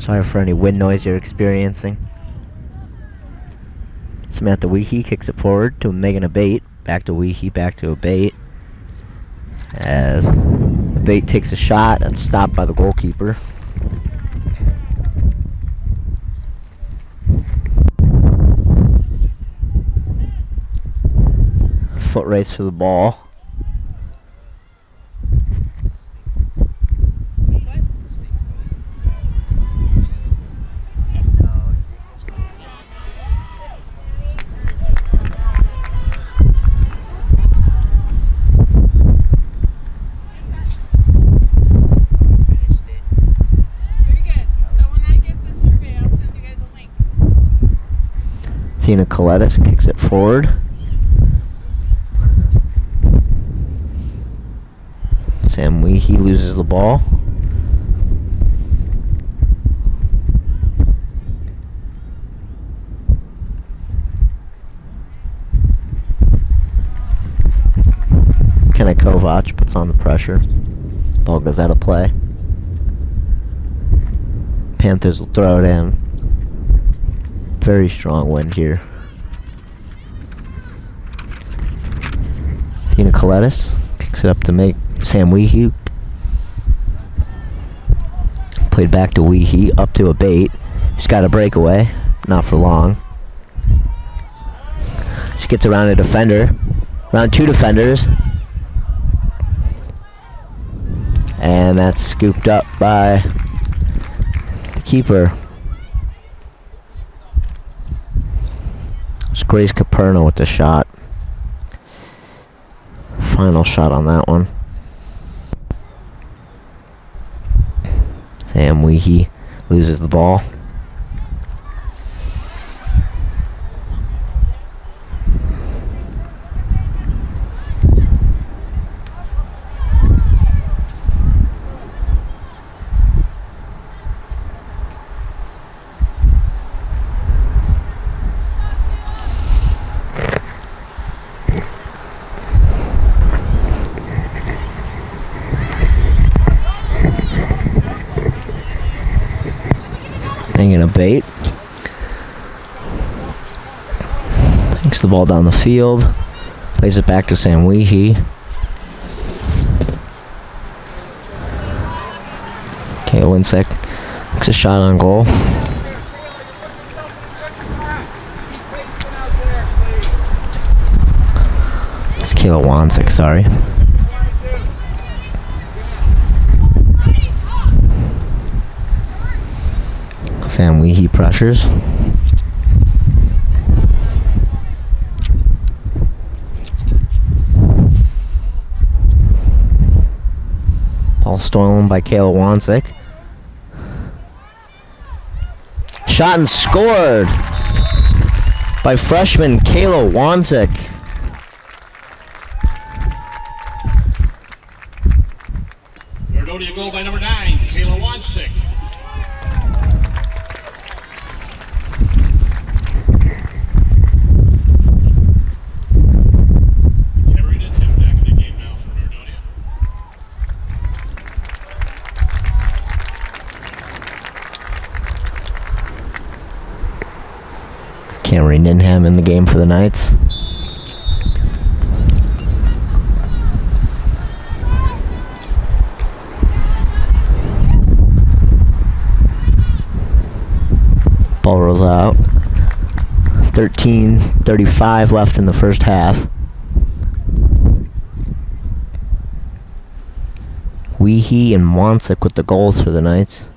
Sorry for any wind noise you're experiencing. Samantha Weehee kicks it forward to Megan Abate. Back to Weehee, back to Abate. As Abate takes a shot and stopped by the goalkeeper. Foot race for the ball. Athena Colettis kicks it forward. Sam Weehee loses the ball. Kenna Kovac puts on the pressure. Ball goes out of play. Panthers will throw it in. Very strong wind here. Athena Colettis kicks it up to make Sam Weehee. Played back to Weehee, up to Abate. She's got a breakaway, not for long. She gets around a defender, around two defenders. And that's scooped up by the keeper. It's Grace Caperno with the shot. Final shot on that one. Sam Weehee loses the ball. Megan Abate Kicks the ball down the field. Plays it back to Sam Weehee. Kayla Winsick makes a shot on goal. It's Kayla Wansick, sorry. Sam Weehee pressures. Ball stolen by Kayla Wansick. Shot and scored by freshman Kayla Wansick. Nordonia goal by number 9, Kayla Wansick. Cameron Inham back in the game now for Nordonia. Cameron Inham in the game for the Knights. Ball rolls out. 13:35 left in the first half. Weehee and Wansick with the goals for the Knights.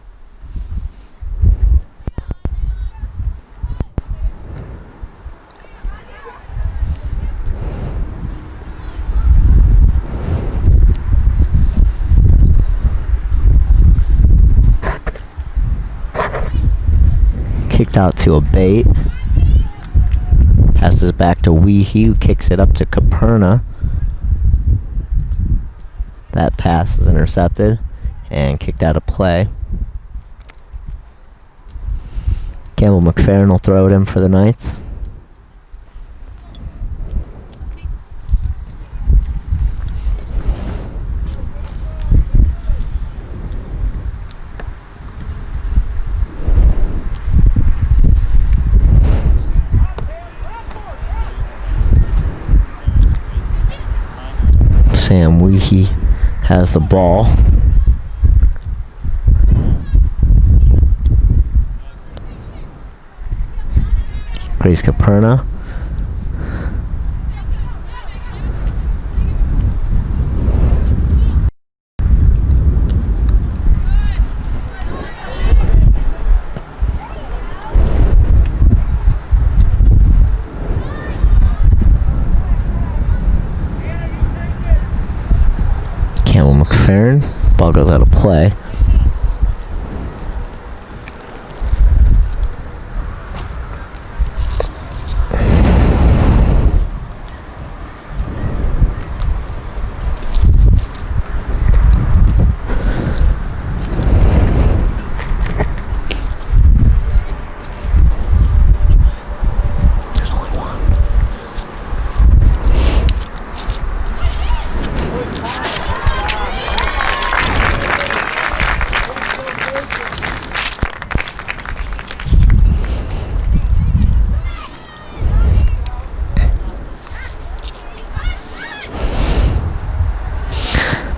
Kicked out to a bait. Passes back to Weehee, who kicks it up to Caperna. That pass is intercepted and kicked out of play. Campbell McFerrin will throw it in for the Knights. Sam Weehee has the ball. Grace Caperna. Campbell McFerrin. Ball goes out of play.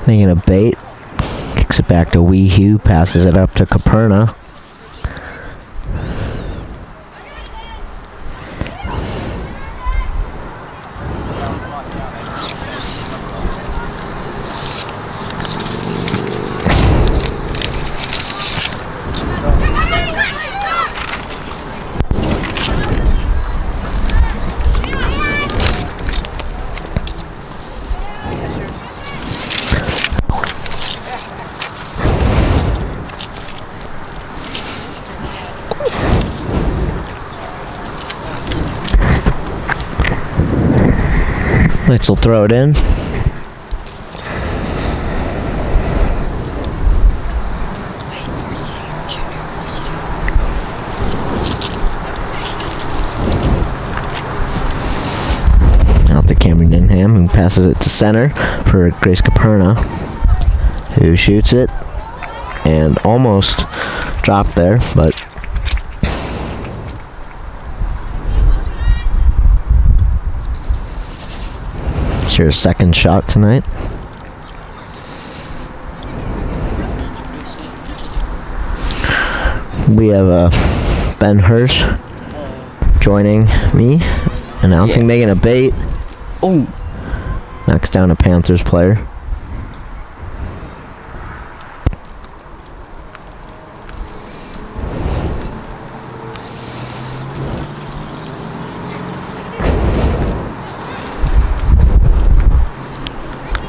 Making a bait. Kicks it back to Weehee, passes it up to Caperna. Knights will throw it in. Out to Cameron Inham, who passes it to center for Grace Caperna, who shoots it and almost dropped there, but It's your second shot tonight. We have Ben Hirsch joining me, announcing, making a bait. Oh, Knocks down a Panthers player.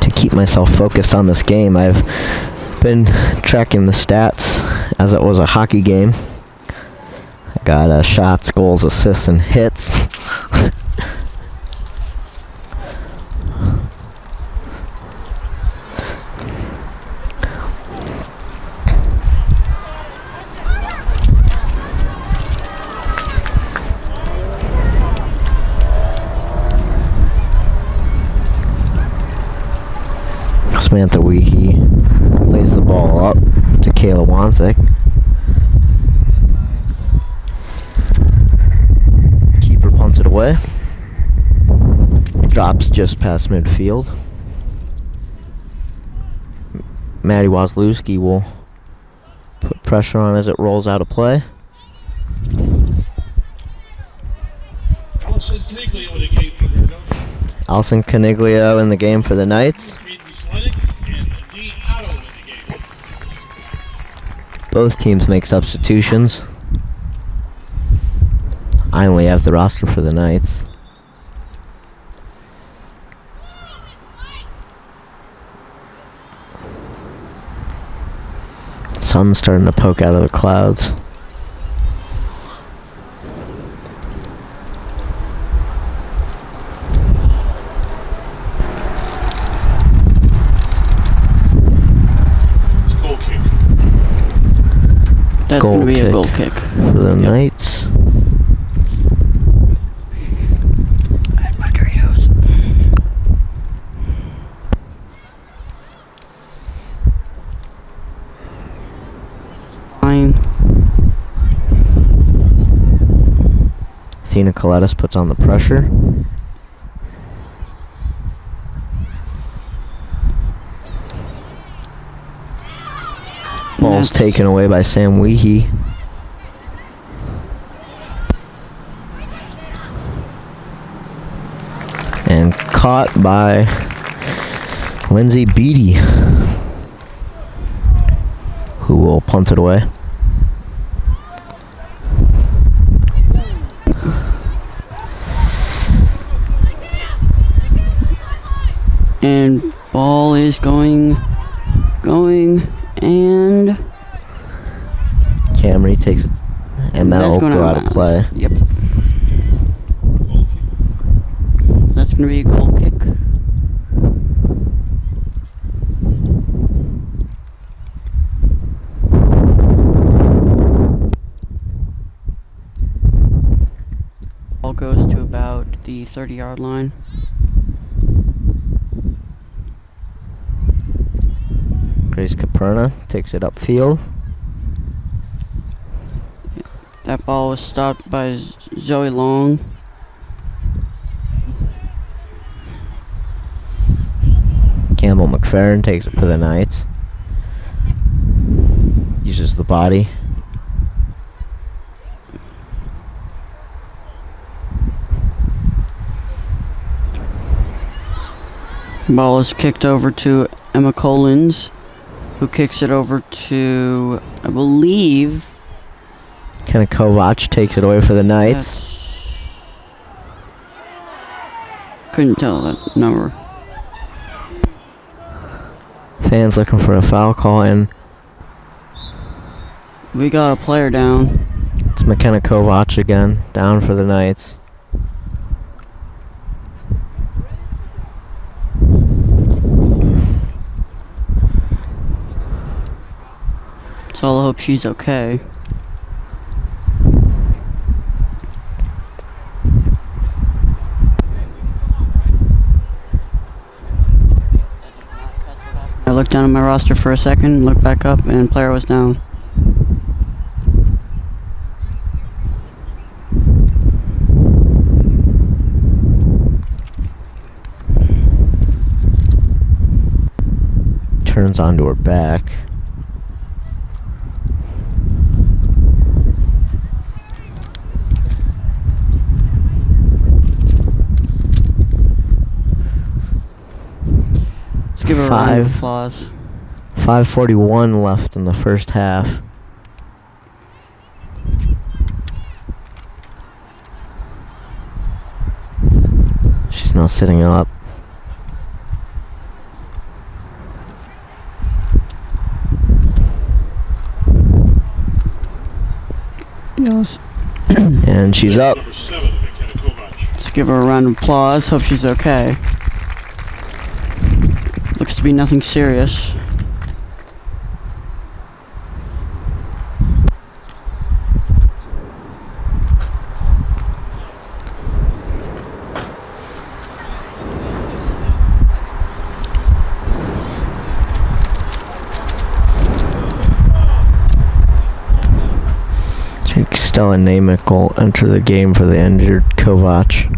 To keep myself focused on this game, I've been tracking the stats as it was a hockey game. I got shots, goals, assists, and hits. Samantha Weehee lays the ball up to Kayla Wansick. Keeper punts it away. Drops just past midfield. Maddie Wozlewski will put pressure on as it rolls out of play. Allison Caniglio in the game for Nordonia. Allison Caniglio in the game for the Knights. Both teams make substitutions. I only have the roster for the Knights. Sun's starting to poke out of the clouds. that's going to be a goal kick. For the Knights. I had my Doritos. Fine. Athena Coletis puts on the pressure. Ball's taken away by Sam Weehee. And caught by Lindsay Beatty, who will punt it away. And ball is going, and Camry takes it, and that'll going go out of play. Yep. That's going to be a goal kick. Ball goes to about the 30-yard line. Grace Caperna takes it upfield. That ball was stopped by Zoe Long. Campbell McFerrin takes it for the Knights. Uses the body. Ball is kicked over to Emma Collins, who kicks it over to, I believe, Kenna Kovac takes it away for the Knights. couldn't tell that number. Fans looking for a foul call, and We got a player down. it's McKenna Kovac again, down for the Knights. So I hope she's okay. I looked down at my roster for a second, looked back up, and player was down. turns onto her back. Let's give her a round of applause. 5:41 left in the first half. She's now sitting up. Yes. And she's up. Number 7, McKenna Kovac. Let's give her a round of applause. Hope she's okay. Looks to be nothing serious. Stella Namick will enter the game for the injured Kovac.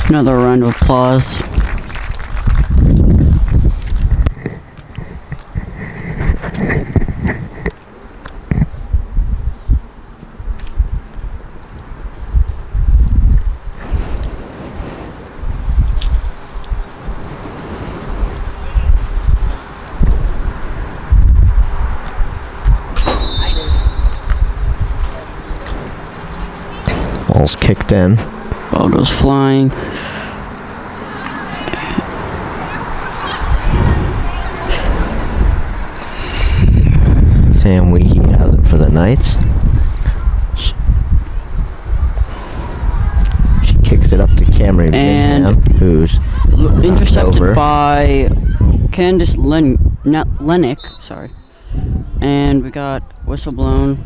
Another round of applause. Ball's kicked in. Ball goes flying. Sam Weehee has it for the Knights. She kicks it up to Cameron And Bingham, who's intercepted over. by Candice Lennick. Sorry. And we got whistle blown.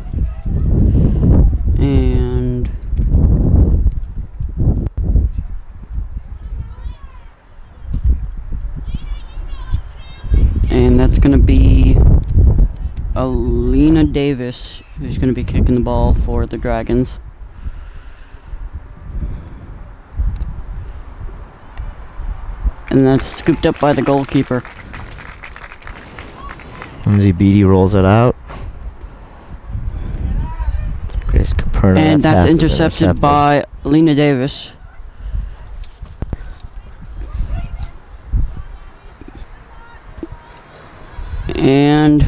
And that's gonna be Alina Davis, who's going to be kicking the ball for the Dragons. And that's scooped up by the goalkeeper. Lindsay Beattie rolls it out. Grace Caperna. And that that's pass is intercepted by Alina Davis. And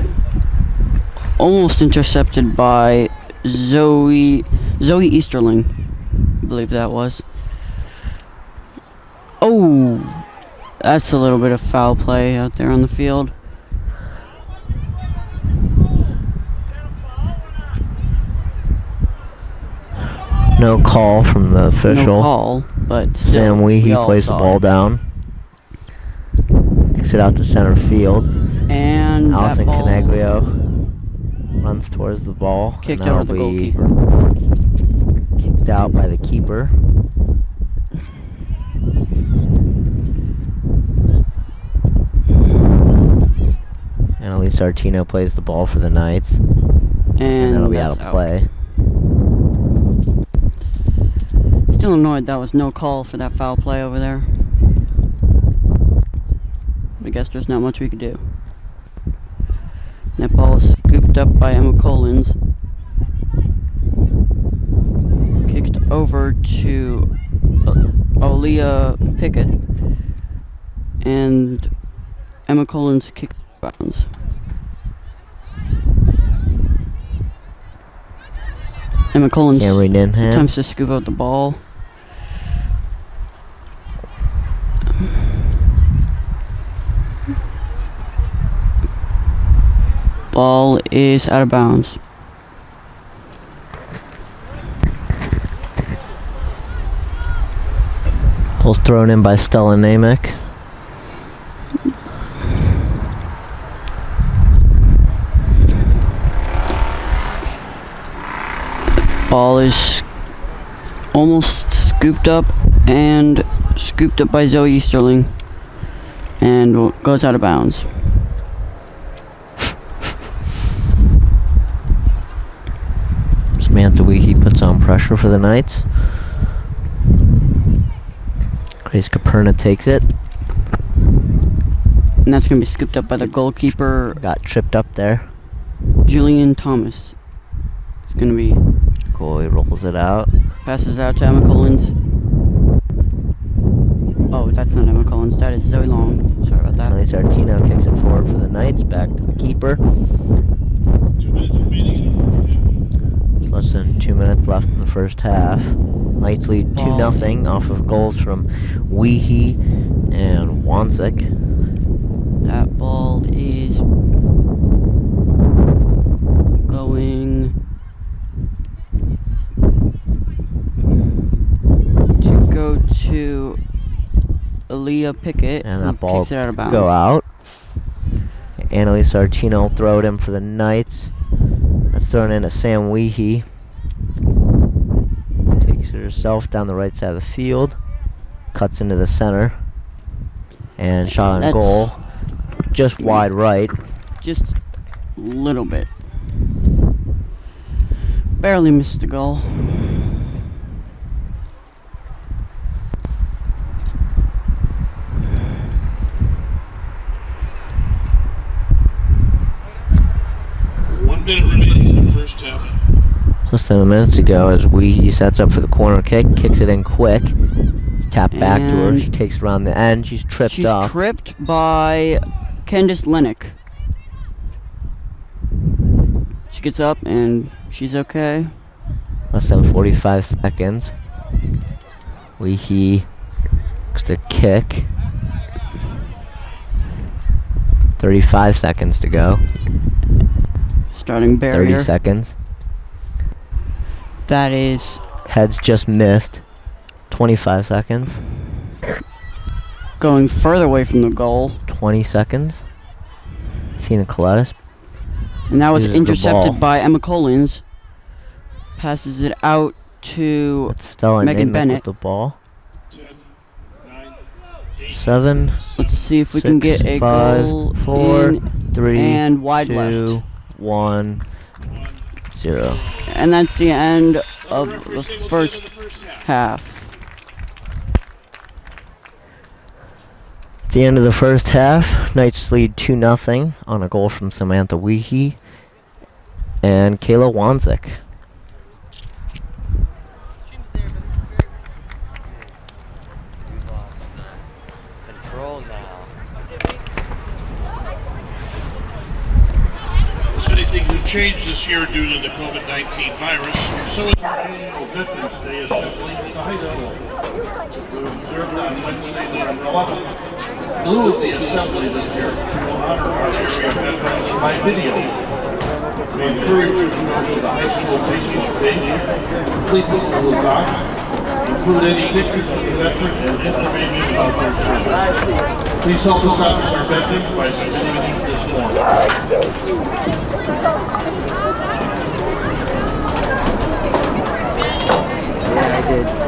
almost intercepted by Zoe Easterling, I believe that was. Oh, that's a little bit of foul play out there on the field. No call from the official. No call, but still, Sam we Weehee all plays the saw ball it. down. Kicks it out to center field. And Allison that ball Canaglio runs towards the ball. kicked and over that'll the be goalkeeper. kicked out by the keeper. And Elise Artino plays the ball for the Knights. And that'll be out that's of play. Still annoyed that was no call for that foul play over there. I guess there's not much we could do. That ball is scooped up by Emma Collins. Kicked over to Aaliyah Pickett. And Emma Collins kicked the bounds. Emma Collins Cameron Ninham. attempts to scoop out the ball. Ball is out of bounds. Ball's thrown in by Stella Namick. ball is almost scooped up by Zoe Easterling and goes out of bounds. Samantha Weehee puts on pressure for the Knights. Grace Caperna takes it. And that's going to be scooped up by the goalkeeper, Got tripped up there. Julian Thomas. It's going to be Goalie rolls it out. passes out to Emma Collins. Oh, that's not Emma Collins. That is Zoe Long. Sorry about that. Annalise Artino kicks it forward for the Knights. Back to the keeper. 2 minutes remaining. There's less than 2 minutes left in the first half. Knights lead 2-0 off of goals from Weehee and Wansick. That ball is going to go to Aaliyah Pickett, And who that ball kicks it out of bounds. go out. Annalise Artino will throw it in for the Knights. That's thrown in to Sam Weehee. Takes it herself down the right side of the field. Cuts into the center. And shot on That's goal. Just wide right. just a little bit. Barely missed the goal. One minute remaining in the first half. Less than a minute ago as Weehee sets up for the corner kick. Kicks it in quick. It's tapped back to her. And She takes it around the end. She's tripped She's up. tripped by Candice Lennox. She gets up and she's okay. Less than 45 seconds. Weehee looks to kick. 35 seconds to go. Starting barrier. 30 seconds. That is Heads just missed. 25 seconds. going further away from the goal. 20 seconds. Athena Coletis. And that was Uses the intercepted ball. by Emma Collins. Passes it out to It's Stella Megan Namick Bennett. with the ball. 10, 9, 8, 7, Let's see if we can 6, get a 5, goal 4, in 3, and wide 2, left. 1, 0. And that's the end of the first half. At the end of the first half, Knights lead 2-0 on a goal from Samantha Weehee and Kayla Wansick. We lost control now. As many things have changed this year due to the COVID-19 virus, so is our annual Veterans Day Assembly at the high school. We will observe it on Wednesday, November 11th. In lieu of the assembly this year, we will honor our area veterans by video. We encourage you to go to the high school Facebook page, complete the Google Doc, include any pictures of the veterans and information about their service. Please help us honor our veterans by submitting this form. Yeah, I did.